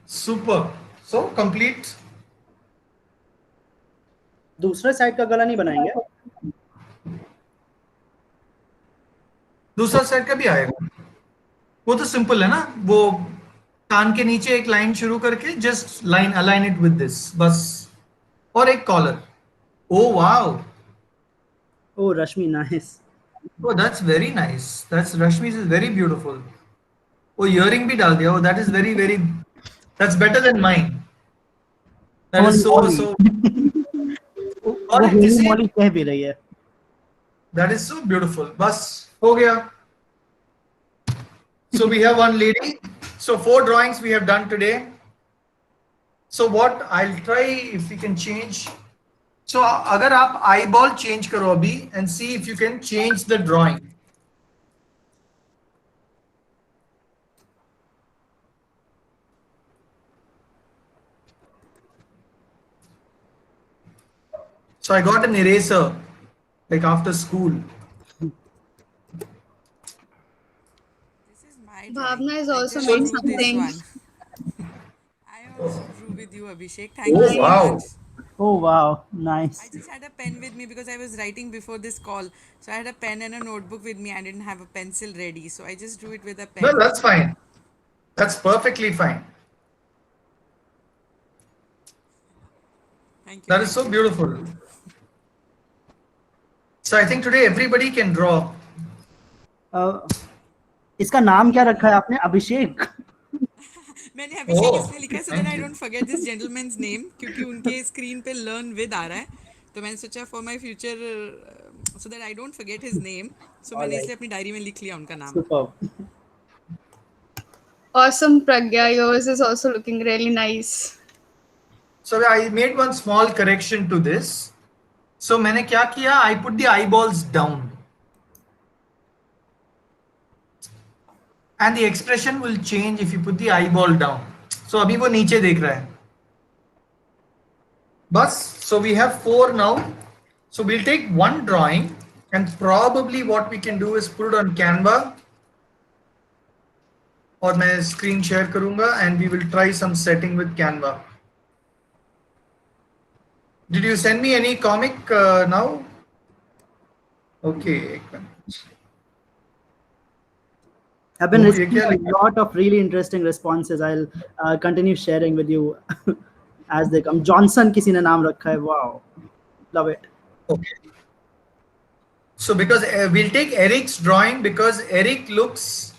super. So complete. दूसरे साइड का गला नहीं बनाएंगे? दूसरा साइड का भी आएगा, वो तो सिंपल है ना, वो कान के नीचे एक लाइन शुरू करके just line align it with this बस, और एक collar. Oh wow, oh Rashmi, nice. oh that's very nice, that's Rashmi's is very beautiful। वो इयरिंग भी डाल दिया, oh that is very very, that's better than mine, that is so Holy so वो और होली किसी, मोली कह भी रही है। that is so beautiful। बस हो गया। So we have one lady, so 4 drawings we have done today। So what I'll try, if we can change, so अगर आप eyeball change करो अभी and see if you can change the drawing। So I got an eraser like after school। This is my Bhavna is drawing. I also just made drew this something. one. I also drew with you, Abhishek. Thank you Oh so wow, much. Oh wow, nice. I just had a pen with me because I was writing before this call. So I had a pen and a notebook with me. I didn't have a pencil ready. So I just drew it with a no pen. that's fine, that's perfectly fine, Thank you. that is Thank so you. beautiful। So I think today everybody can draw। इसका नाम क्या रखा है आपने? अभिषेक? मैंने अभिषेक Oh, इसलिए लिखा है so thank that I you। don't forget this gentleman's name क्योंकि उनके स्क्रीन पे learn with आ रहा है तो मैंने सोचा for my future so that I don't forget his name so मैंने इसलिए अपनी डायरी में लिख लिया उनका नाम। Superb. Awesome, Pragya. Yours is also looking really nice. So I made one small correction to this। So मैंने क्या किया, I put the eyeballs down and the expression will change if you put the eyeball down। So अभी वो नीचे देख रहा है बस। So we have 4 now, so we'll take one drawing and probably what we can do is put it on Canva और मैं screen share करूंगा and we will try some setting with Canva। Did you send me any comic now? Okay, एक minute। I've been Oh, receiving ये क्या a lot of really interesting responses. I'll continue sharing with you as they come. Johnson किसी ने नाम रखा है. Wow, love it. Okay. So because we'll take Eric's drawing because Eric looks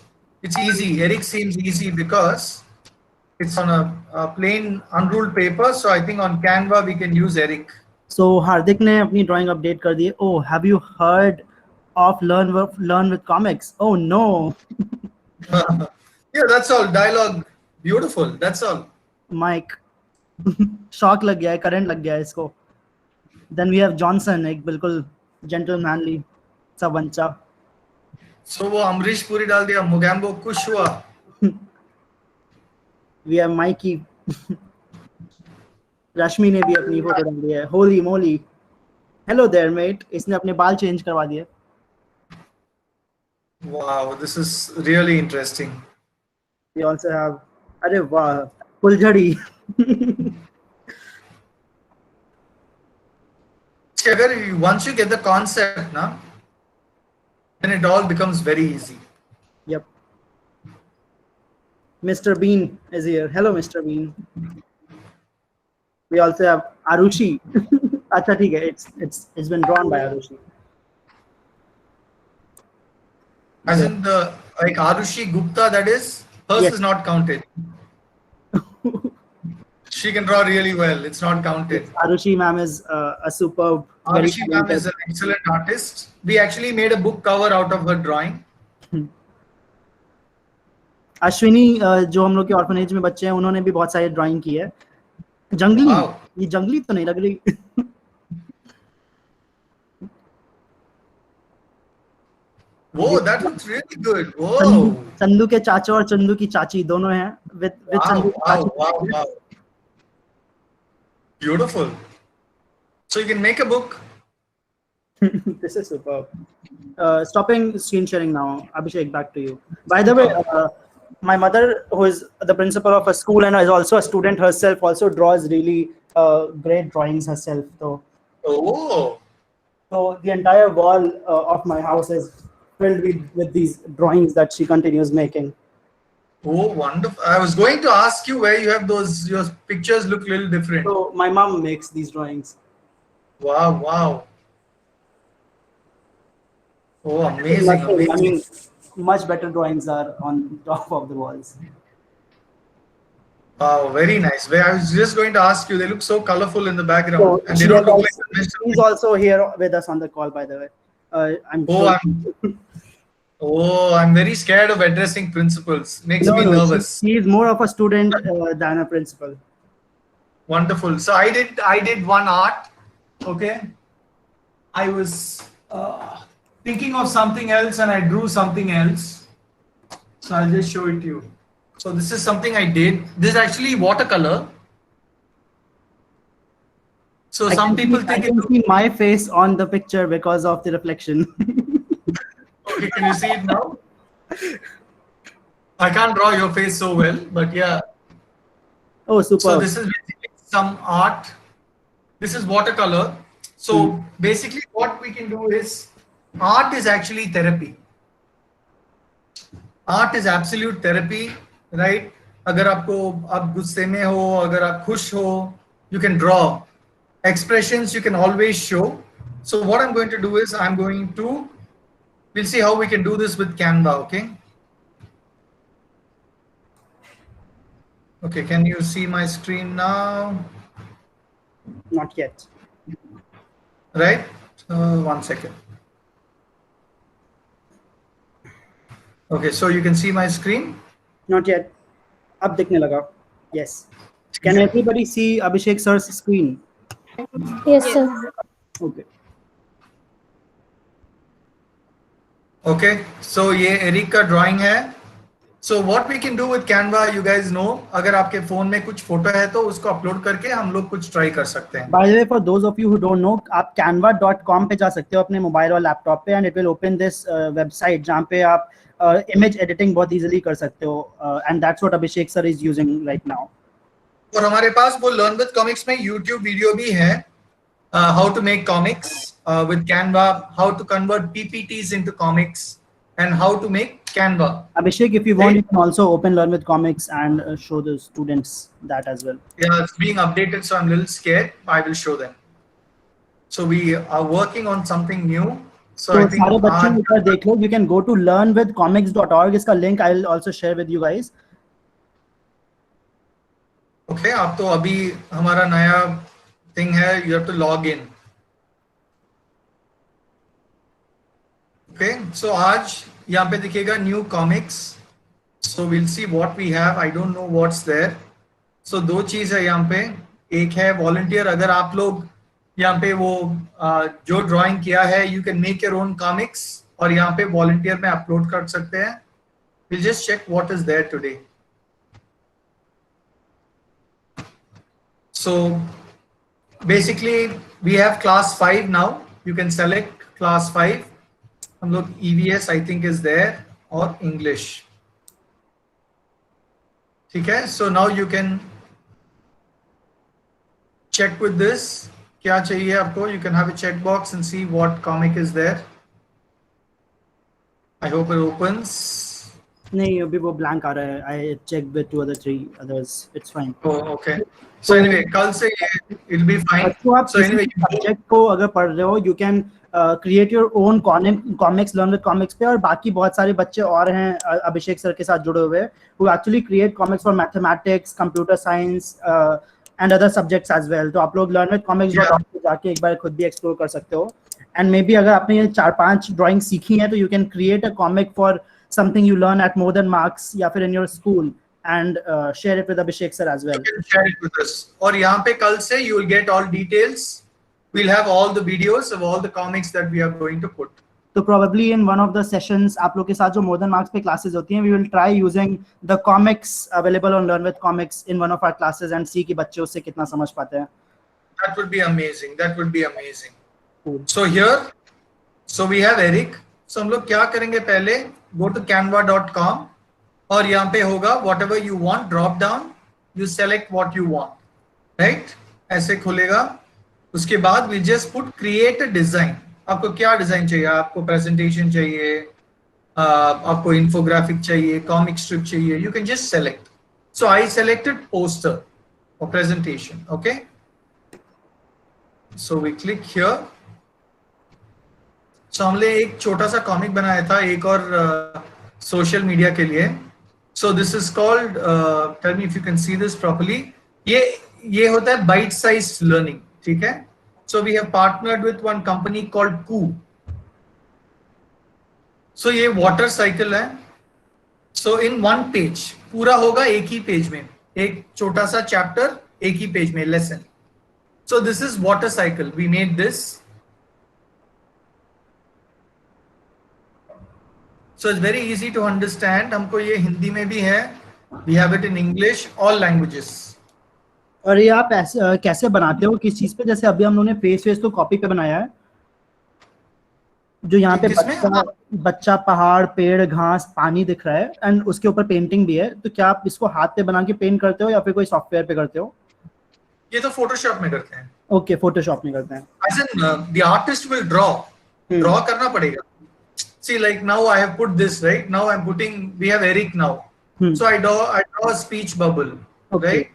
It's easy. Eric seems easy because it's on a plain unruled paper. So I think on Canva we can use Eric. So हार्दिक ने अपनी drawing update कर दी है. Oh, have you heard of Learn with Comics? Oh no. Yeah, that's all. Dialogue. Beautiful. That's all. Mike. Shock लग गया है, current लग गया है इसको. Then we have Johnson, एक बिल्कुल gentlemanly सा बच्चा. So वो अमरीश पुरी डाल दिया. मुगैम्बो खुश हुआ. We have Mikey. रश्मि ने भी अपनी फोटो डाल दी है. Holy moly. Hello there mate. इसने अपने बाल चेंज करवा दिए. Wow, this is really interesting. We also have अरे वाह फुलझड़ी. See, once you get the concept, na, then it all becomes very easy. Yep. Mr. Bean is here. Hello, Mr. Bean. We also have Arushi. अच्छा ठीक है. It's been drawn by Arushi. As in the like Arushi Gupta, that is hers Yes. is not counted. She can draw really well. It's not counted. Arushi ma'am is a superb. very Arushi ma'am is talented- an excellent artist. We actually made a book cover out of her drawing. Ashwini जो हम लोग के orphanage में बच्चे हैं उन्होंने भी बहुत सारी ड्राइंग की है. जंगली. Wow. ये जंगली तो नहीं लग रही. Whoa, that looks really good. Whoa. Chandu के चाचा और चंदू की चाची दोनों हैं. With Wow, चंदू की wow, चाची. wow, wow. Beautiful. So you can make a book. This is superb. Stopping screen sharing now. Abhishek, back to you. By the way, my mother, who is the principal of a school and is also a student herself, also draws really great drawings herself. Oh. So the entire wall of my house is filled with these drawings that she continues making. Oh, wonderful. I was going to ask you where you have those, your pictures look a little different. So my mom makes these drawings. Wow, wow. Oh, amazing, I amazing. mean, much better drawings are on top of the walls. Wow, very nice. I was just going to ask you, they look so colorful in the background. So And they she don't has look like also- the rest of she's the- also here with us on the call, by the way. I'm very scared of addressing principals. Makes me nervous. She is more of a student than a principal. Wonderful. So I did one art. Okay. I was thinking of something else and I drew something else. So I'll just show it to you. So this is something I did. This is actually watercolor. So some people I think can see my face on the picture because of the reflection. okay, can you see it now? I can't draw your face so well, but yeah. Oh, super. So this is basically some art. This is watercolor. So basically what we can do is, art is actually therapy. Art is absolute therapy, right? अगर आप गुस्से में हो, अगर आप खुश हो, you can draw. Expressions you can always show. So what I'm going to do is we'll see how we can do this with Canva, okay? Okay, can you see my screen now? Not yet. Right? 1 second. Okay, so you can see my screen? Not yet. अब दिखने लगा. Yes. Can everybody see Abhishek sir's screen? Yes, sir. Okay. Okay, so ये Eric का drawing है. So what we can do with Canva, you guys know, अगर आपके phone में कुछ फोटो है तो उसको अपलोड करके हम लोग कुछ ट्राई कर सकते हैं. By the way, for those of you who don't know, आप canva.com पे जा सकते हो अपने मोबाइल और लैपटॉप पे and it will open this website जहाँ पे आप image editing बहुत easily कर सकते हो and that's what Abhishek sir is using right now. और हमारे पास वो Learn with Comics में YouTube वीडियो भी है, how to make comics with Canva, how to convert PPTs into comics, and how to make Canva. Abhishek, if you want, you can also open Learn with Comics and show the students that as well. Yeah, it's being updated, so I'm a little scared. I will show them. So we are working on something new. So तो I think सारे बच्चों एक बार देख लो. You can go to learnwithcomics.org. इसका link I'll also share with you guys. okay, आप तो अभी हमारा नया thing है, you have to log in. Okay, so आज यहाँ पे दिखेगा new comics. So we'll see what we have. I don't know what's there. So दो चीज है यहाँ पे. एक है volunteer. अगर आप लोग यहाँ पे वो जो ड्राइंग किया है, you can make your own comics और यहाँ पे volunteer में अपलोड कर सकते हैं. We'll just check what is there today. So basically we have class 5 now. You can select class 5. हम लोग EVS I think is there और English. ठीक है. So now you can check with this. क्या चाहिए आपको? You can have a checkbox and see what comic is there. I hope it opens. नहीं अभी वो blank आ रहा है. I checked with 2 other 3 others. It's fine. Oh, okay. So anyway, कल से ये it'll be fine. तो आप So anyway, सब्जेक्ट को अगर पढ़ रहे हो, you can create your own comics, learn with comics पे. और बाकी बहुत सारे बच्चे और हैं अभिषेक सर के साथ जुड़े हुए, who actually create comics for mathematics, computer science and other subjects as well. तो आप लोग learnwithcomics.org पे जाके एक बार खुद भी explore कर सकते हो. And maybe अगर आपने ये 4-5 drawing सीखी हैं, तो you can create a comic for something you learn at more than marks या फिर in your school and share it with Abhishek sir as well. you can share it with us. और यहाँ पे कल से you will get all details. We'll have all the videos of all the comics that we are going to put. तो probably in one of the sessions आप लोग के साथ जो more than marks पे classes होती हैं, we will try using the comics available on Learn with Comics in one of our classes and see कि बच्चे उससे कितना समझ पाते हैं. That would be amazing. That would be amazing. So here, so we have Eric. So हम लोग क्या करेंगे पहले? Go to canva.com और यहाँ पे होगा whatever you want, drop down. You select what you want, right? ऐसे खुलेगा. उसके बाद we just put create a design. आपको क्या डिजाइन चाहिए? आपको प्रेजेंटेशन चाहिए, आपको इंफोग्राफिक चाहिए, कॉमिक स्ट्रिप चाहिए. You can just select. So I selected poster or presentation. Okay. So we click here. So हमने एक छोटा सा कॉमिक बनाया था एक और सोशल मीडिया के लिए. So this is called tell me if you can see this properly. ये होता है bite sized learning. ठीक है. So we have partnered with one company called Koo. So ये water cycle है. So in one page पूरा होगा एक ही पेज में, एक छोटा सा चैप्टर एक ही पेज में lesson. So this is water cycle. We made this. So it's very easy to understand. हमको ये हिंदी में भी है. We have it in English, all languages. और ये आप ऐसे कैसे बनाते हो किस चीज पे? जैसे अभी हम लोगों ने फेस तो कॉपी पे बनाया है, जो यहाँ पे बच्चा पहाड़ पेड़ घास पानी दिख रहा है एंड उसके ऊपर पेंटिंग भी है. तो क्या आप इसको हाथ पे बना के पेंट करते हो या फिर कोई सॉफ्टवेयर पे करते हो? ये तो फोटोशॉप में करते हैं. ओके, फोटोशॉप में करते हैं. As in, the artist will draw करना पड़ेगा. See, like now I have put this, right? Now I'm putting, we have Eric now. So I draw a speech bubble, right?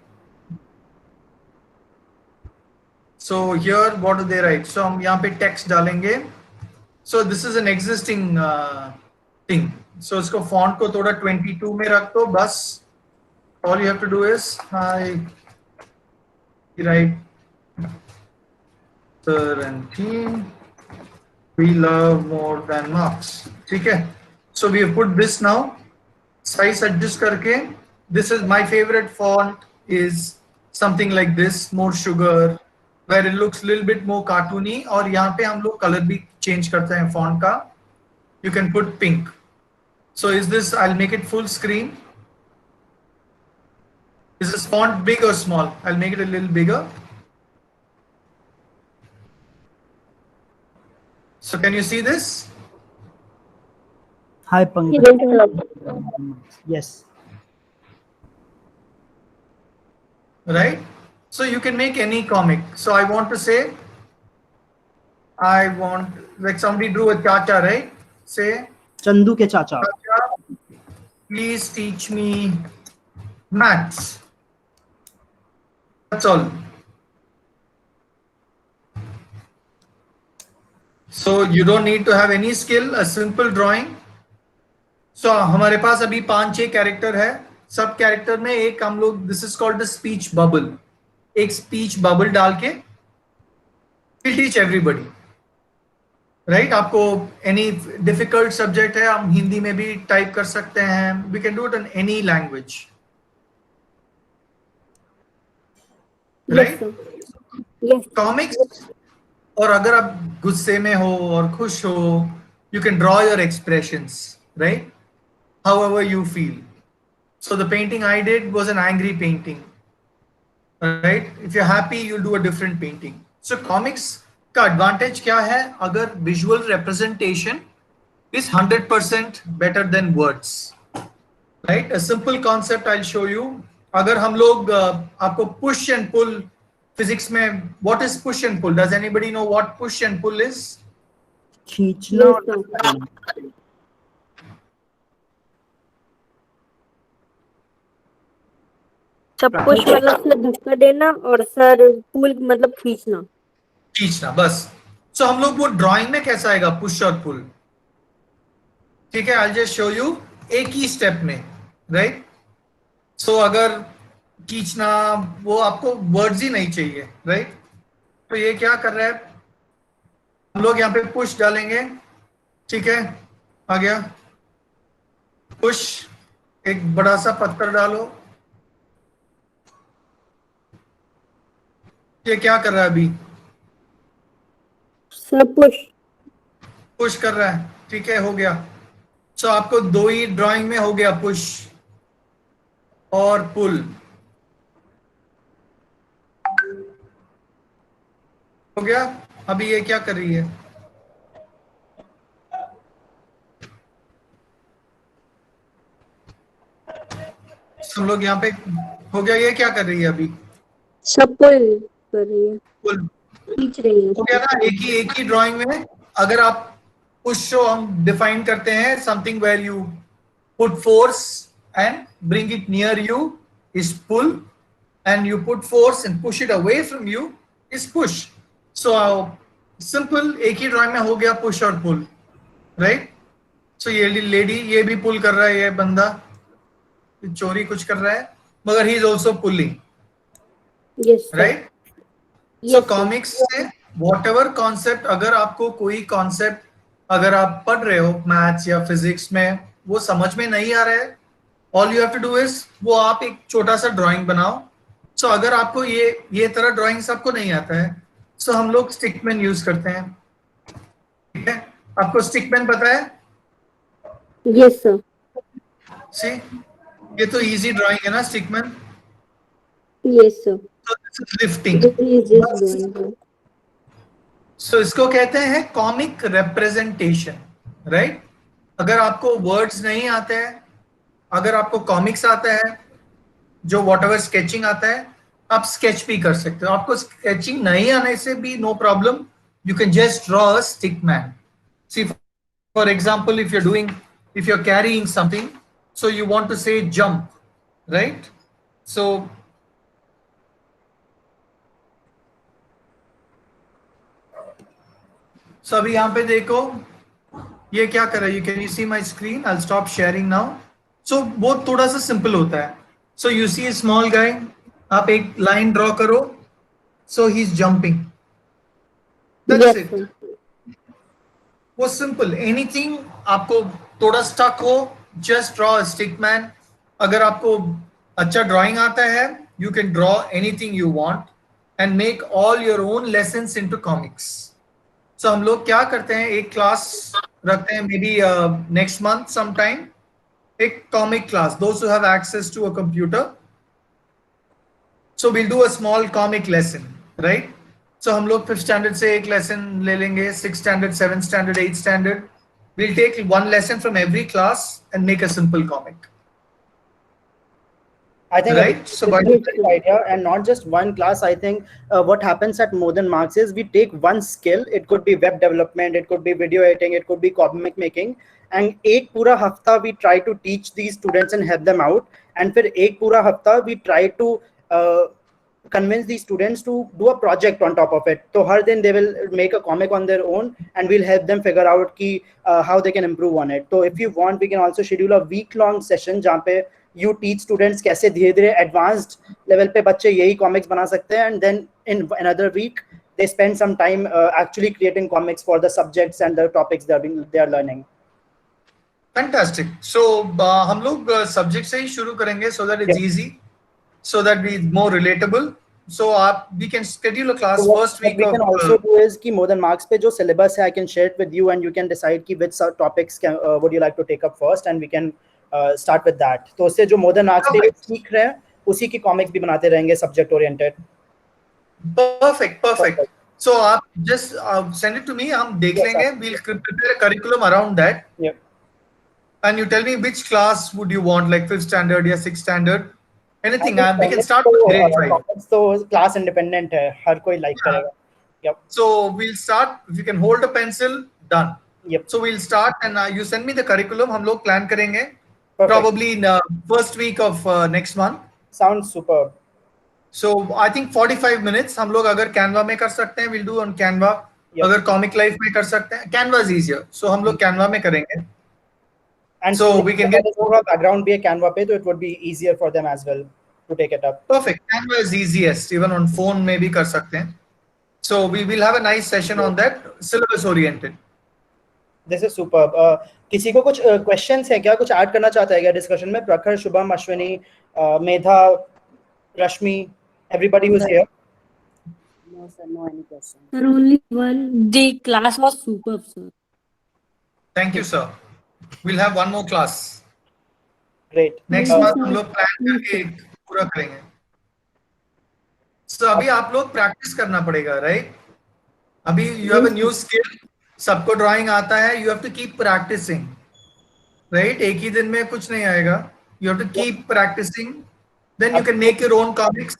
So here, what do they write? So हम यहाँ पे text डालेंगे. So this is an existing thing. So इसको font को थोड़ा 22 में रख दो बस. All you have to do is write sir and team. We love more than marks. ठीक है. So we have put this now. Size adjust करके. This is my favorite font is something like this, more sugar, where it looks a little bit more cartoony. और यहाँ पे हम लोग color भी change करते हैं font का. You can put pink. So is this? I'll make it full screen. Is this font big or small? I'll make it a little bigger. So can you see this? Hi Pankaj. Yes. Right? So you can make any comic. So I want to say, I want, like somebody drew a chacha, right? Say, Chandu के चाचा. Please teach me maths. That's all. So you don't need to have any skill, a simple drawing. So हमारे पास अभी 5-6 character है. सब character में एक हम लोग, this is called the speech bubble. एक स्पीच बबल डाल के we'll teach everybody. राइट आपको एनी डिफिकल्ट सब्जेक्ट है, हम हिंदी में भी टाइप कर सकते हैं. We can do it in any language. Right comics. और अगर आप गुस्से में हो और खुश हो, you can draw your expressions, right, however you feel. So the painting I did was an angry painting, right? If you're happy, you'll do a different painting. So comics का advantage क्या है? अगर visual representation is 100% better than words, right? A simple concept I'll show you. अगर हम लोग आपको push and pull physics में, what is push and pull? Does anybody know what push and pull is? खींचना. सब कुछ मतलब से धक्का देना और सर पुल मतलब खींचना. खींचना बस. सो हम लोग वो ड्राइंग में कैसा आएगा पुश और पुल. ठीक है, आई जस्ट शो यू एक ही स्टेप में, राइट. सो अगर खींचना वो आपको वर्ड्स ही नहीं चाहिए, राइट. तो ये क्या कर रहा है, हम लोग यहाँ पे पुश डालेंगे. ठीक है, आ गया पुश. एक बड़ा सा पत्थर डालो. ये क्या कर रहा है अभी, सब पुश कर रहा है. ठीक है, हो गया. सो आपको दो ही ड्राइंग में हो गया, पुश और पुल. हो गया. अभी ये क्या कर रही है, सब लोग यहाँ पे हो गया. ये क्या कर रही है अभी, सब पुल कर रही है, पुल खींच रही है. हो गया ना. एक ही ड्राइंग में अगर आप पुश, हम डिफाइन करते हैं something where you put force and bring it near you is pull, and you put force and push it away from you is push. So simple, एक ही ड्राइंग में हो गया पुश और पुल, राइट. सो ये लेडी ये भी पुल कर रहा है, ये बंदा चोरी कुछ कर रहा है मगर he is also pulling, right. So comics say whatever concept, अगर आपको कोई कॉन्सेप्ट अगर आप पढ़ रहे हो मैथ्स या फिजिक्स में वो समझ में नहीं आ रहा है, all you have to do is वो आप एक छोटा सा ड्राइंग बनाओ. सो अगर आपको ये तरह ड्राइंग्स आपको नहीं आता है, सो हम लोग स्टिक पेन यूज करते हैं. ठीक है, आपको स्टिक पेन पता है? Yes sir. सी, ये तो इजी ड्राइंग है ना stick pen. Yes sir. Lifting. So इसको कहते हैं कॉमिक रिप्रेजेंटेशन, राइट. अगर आपको वर्ड्स नहीं आते हैं, अगर आपको कॉमिक्स आता है, जो व्हाटएवर स्केचिंग आता है, आप स्केच भी कर सकते हो. आपको स्केचिंग नहीं आने से भी no problem, you can just draw a stick man. See for example, if you are carrying something, so you want to say jump, right. So अभी यहाँ पे देखो ये क्या कर रहा है. You can you see my screen. I will stop sharing now. So वो थोड़ा सा सिंपल होता है. So you see A small गाय, आप एक लाइन ड्रॉ करो. So he is jumping, that's it. वो सिंपल. एनीथिंग आपको थोड़ा स्टक हो, just draw a stick man. अगर आपको अच्छा ड्राइंग आता है, you can draw anything you want and make all your own lessons into comics. So हम लोग क्या करते हैं, एक क्लास रखते हैं, maybe next month sometime, एक comic class, those who have access to a computer. So we'll do a small comic lesson, right. So हम लोग 5th स्टैंडर्ड से एक लेसन ले लेंगे, 6th standard, 7th standard, 8th standard. We'll take one lesson from every class and make a simple comic. I think Right. So a great idea, and not just one class. I think what happens at More Than Marks is we take one skill. It could be web development, it could be video editing, it could be comic making, and एक पूरा हफ्ता we try to teach these students and help them out. And फिर एक पूरा हफ्ता we try to convince these students to do a project on top of it. So हर दिन they will make a comic on their own and we'll help them figure out कि how they can improve on it. So if you want, we can also schedule a week-long session जहाँ पे you teach students कैसे धीरे-धीरे advanced level पे बच्चे यही comics बना सकते हैं, and then in another week they spend some time actually creating comics for the subjects and the topics they are learning. Fantastic. So हम लोग subject से ही शुरू करेंगे so that it's easy, so that we more relatable. So we can schedule a class So first week we of. can also do is कि more than marks पे जो syllabus है I can share it with you and you can decide कि which topics would you like to take up first and we can start with that. तो उससे जो more than marks पे सीख रहे हैं उसी की comics भी बनाते रहेंगे subject oriented. Perfect. So आप just send it to me. हम देख लेंगे. We'll prepare a curriculum around that. Yeah. And you tell me which class would you want, like 5th standard or 6th standard, anything. We can start with grade 5. So class independent है, हर कोई like करेगा. Yep. So we'll start. If you can hold a pencil, done. Yep. So we'll start, and you send me the curriculum. हम लोग plan करेंगे. Perfect. Probably in first week of next month. Sounds superb. So I think 45 minutes. हम लोग अगर Canva में कर सकते हैं, we'll do on Canva. Yep. अगर Comic Life में कर सकते हैं, Canva is easier. So हम लोग Canva में करेंगे. And so we can get background be a Canva पे, so it would be easier for them as well to take it up. Perfect. Canva is easiest. Even on phone में भी कर सकते हैं. So we will have a nice session on that, syllabus oriented. This is superb. किसी को कुछ questions है क्या? कुछ add करना चाहता है क्या discussion में? प्रखर, शुभम, अश्विनी, मेधा, रश्मि, everybody who's here. No sir, no any question. Sir, only one. The class was superb, sir. Thank you, sir. We'll have one more class. Great. Next month हम लोग plan करके पूरा करेंगे. So अभी आप लोग practice करना पड़ेगा, right? अभी you have a new skill. सबको drawing आता है. You have to keep practicing, right? एक ही दिन में कुछ नहीं आएगा. You have to keep practicing. Then you can make your own comics.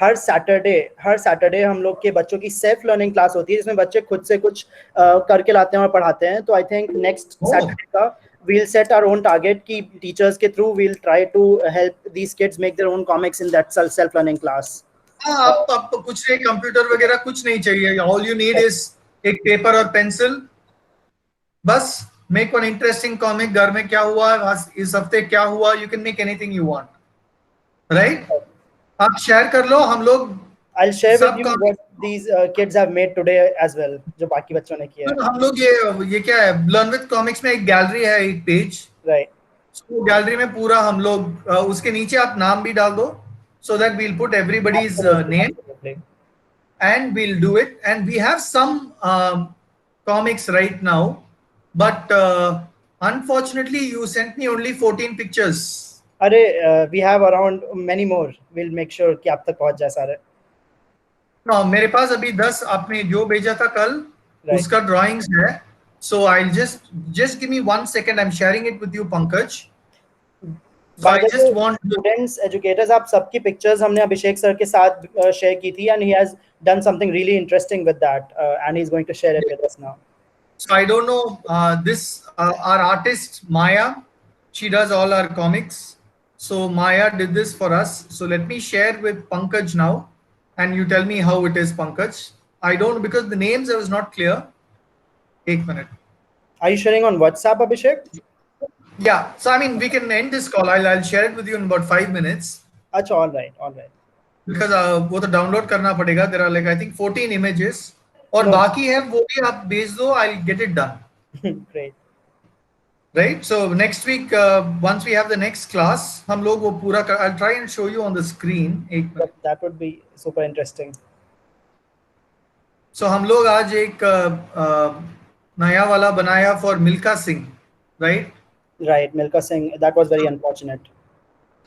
Her Saturday हम लोग के बच्चों की सेल्फ लर्निंग क्लास होती है जिसमें बच्चे खुद से कुछ करके लाते हैं और पढ़ाते हैं. तो आई थिंक नेक्स्ट सैटरडे का we'll set our own target कि टीचर्स के through we'll try to help these kids make their own comics in that self learning class. आप कुछ नहीं, कंप्यूटर वगैरह कुछ नहीं चाहिए. All you need is एक पेपर और पेंसिल. बस make one interesting comic. घर में क्या हुआ, इस हफ्ते क्या हुआ. You can make anything you want, right? आप शेयर कर लो. हम लोग I'll share with you what these kids have made today as well, जो बाकी बच्चों ने किया है. हम लोग ये क्या है, Learn with Comics में एक गैलरी है, एक पेज. Right. So गैलरी में पूरा हम लोग उसके नीचे आप नाम भी डाल दो, so that we'll put everybody's name and we'll do it. And we have some comics right now, but unfortunately you sent me only 14 pictures. अरे we have around many more. We'll make sure कि आप तक पहुंच जाए सारे. No, मेरे पास अभी 10 आपने जो भेजा था कल, उसका drawings है. So I'll just give me 1 second. I'm sharing it with you, Pankaj. So I just want students, educators, आप सबकी pictures हमने अभिषेक सर के साथ share की थी, and he has done something really interesting with that, and he's going to share it with us now. So I don't know our artist Maya, she does all our comics. So Maya did this for us. So let me share with Pankaj now, and you tell me how it is, Pankaj. I don't, because the names I was not clear. 1 minute. Are you sharing on WhatsApp, Abhishek? Yeah. So I mean, we can end this call. I'll share it with you in about 5 minutes. अच्छा, all right. Because वो तो download करना पड़ेगा. There are like I think 14 images. और बाकी है वो भी आप भेज दो. I'll get it done. Great. Right. So next week, once we have the next class, हम लोग वो पूरा I'll try and show you on the screen. That would be super interesting. So हम लोग आज एक नया वाला बनाया for Milka Singh, right? Right, Milka Singh. That was very unfortunate.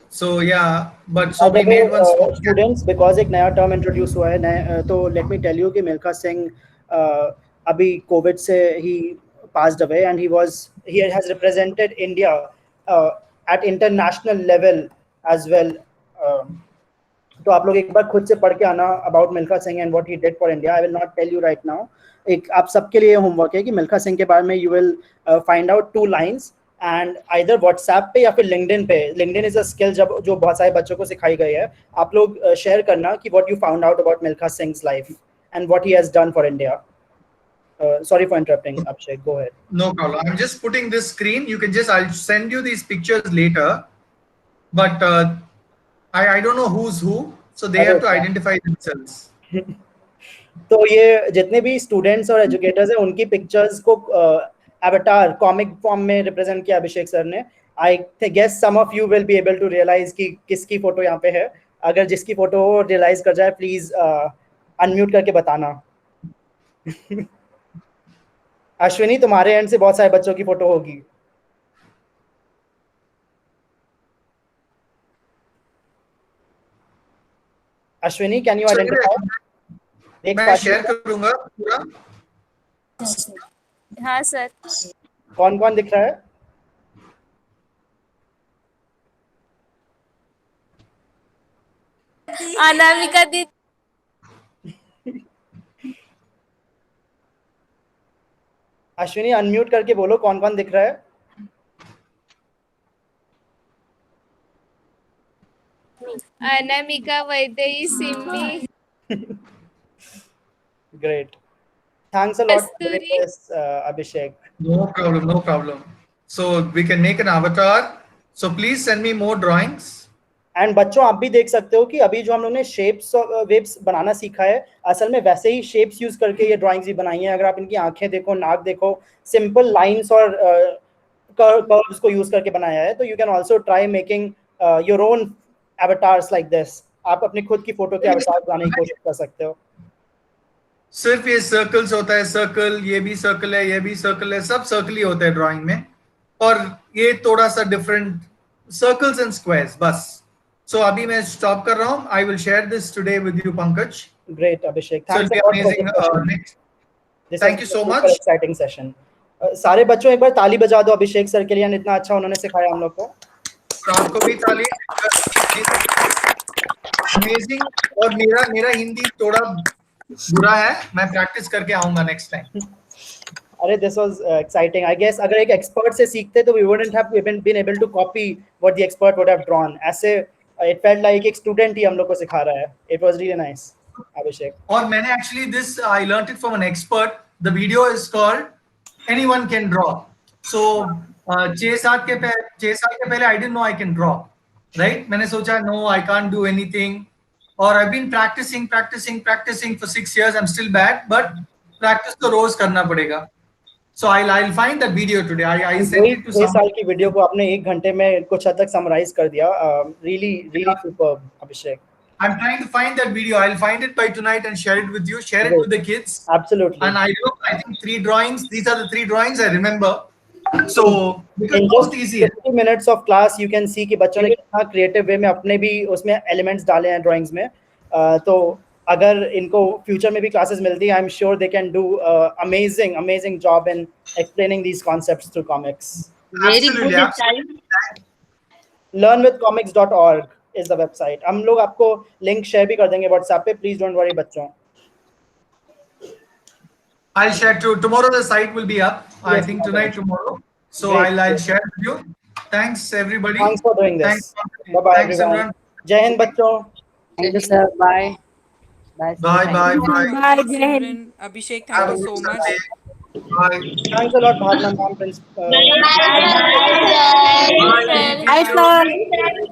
So yeah, but so we made one. Students, because एक नया term introduce हुआ है, तो let me tell you कि Milka Singh अभी COVID से he passed away, and he has represented India at international level as well. तो आप लोग एक बार खुद से पढ़ के आना about Milka Singh and what he did for India. I will not tell you right now. एक आप सबके लिए homework है कि Milka Singh के बारे में you will find out 2 lines, and either WhatsApp पे या फिर लिंक्डइन पे. लिंक्डइन इज अ स्किल जो बहुत सारे बच्चों को सिखाई गई है. आप लोग शेयर करना कि what you found out about Milkha Singh's life and what he has done for India. Sorry for interrupting, Abhishek. Go ahead. No problem. I'm just putting this screen. I'll send you these pictures later. But I don't know who's who, so they have to identify themselves. तो ये जितने भी students और educators हैं उनकी pictures को avatar comic form में represent किया अभिषेक सर ने. I guess some of you will be able to realise कि किसकी फोटो यहाँ पे है. अगर जिसकी फोटो रियलाइज कर जाए प्लीज अनम्यूट करके बताना. अश्विनी, तुम्हारे एंड से बहुत सारे बच्चों की फोटो होगी. Ashwini, can you identify? मैं शेयर करूंगा पूरा. हाँ सर. कौन कौन दिख रहा है? अनामिका दी. अश्विनी, अनम्यूट करके बोलो कौन कौन दिख रहा है. Anamika, Vaidehi, Simi. Great. Thanks a lot for Kasturi. doing this, Abhishek. No problem, no problem. So we can make an avatar. So please send me more drawings. And बच्चों, आप भी देख सकते हो कि अभी जो हम लोग ने शेप्स वेव्स बनाना सीखा है, असल में वैसे ही शेप्स यूज करके ये ड्राइंग्स भी बनाई हैं. अगर आप इनकी आंखें देखो, नाक देखो, सिंपल लाइंस और कर्व्स को यूज करके बनाया है. तो you can also try making your own avatars like this. आप अपनी खुद की फोटो के एवटार बनाने की कोशिश कर सकते हो. सिर्फ ये सर्कल्स होता है, सर्कल, ये भी सर्कल है, ये भी सर्कल है, सब सर्कल ही होता है ड्राइंग में. और ये थोड़ा सा डिफरेंट सर्कल्स एंड स्क्वायर्स बस. So अभी मैं स्टॉप कर रहा हूँ. I will share this today with you, Pankaj. Great, Abhishek. So Thanks it'll be a lot for amazing. this session. Next. This Thank has you been so a much. super exciting session. सारे बच्चों एक बार ताली बजा दो अभिषेक sir के लिए. इतना अच्छा उन्होंने सिखाया हम लोग को. आपको भी ताली. Amazing. और मेरा हिंदी थोड़ा बुरा है. मैं प्रैक्टिस करके आऊंगा नेक्स्ट टाइम. अरे, this was exciting. I guess अगर एक एक्सपर्ट से सीखते तो we wouldn't have been able to copy what the expert would have drawn. ऐसे it felt like एक स्टूडेंट ही हम लोग को सिखा रहा है. It was really nice, Abhishek. और मैंने actually I learned it from an expert. The video is called Anyone Can Draw. So 6 साल के पहले I didn't know I can draw, right? मैंने सोचा no, I can't do anything. और I've been practicing for 6 years. I'm still bad, but practice तो रोज करना पड़ेगा. So I'll find that video today. I sent it to 6 साल की video को आपने 1 घंटे में कुछ हद तक समराइज कर दिया. Really superb, Abhishek. I'm trying to find that video. I'll find it by tonight and share it with you. Share it with the kids. Absolutely. And I think 3 drawings. These are the 3 drawings I remember. So because In most just easier. 50 minutes of class, you can see कि बच्चों ने कितना creative way में अपने भी उसमें elements डाले हैं ड्राइंग्स में. तो अगर इनको फ्यूचर में भी क्लासेस मिलती है, I am sure they can do amazing job in explaining these concepts through comics. Very good Absolutely. learnwithcomics.org is the website. हम लोग आपको लिंक शेयर भी कर देंगे व्हाट्सएप पे. प्लीज डोंट वरी बच्चों. I'll share too. Tomorrow the site will be up. I Yes, think tonight, tomorrow. So Great. I'll share with you. Thanks everybody. Thanks for doing this. Thanks. Bye bye Thanks everyone. everyone. Jai Hind बच्चों. Thank you sir. Bye bye. Bye bye bye. Bye, Jai Hind. Simran, Abhishek, Have thank a you so good much. Sunday. Bye. Thanks a lot, Bhavna ma'am. Bye. Bye, sir.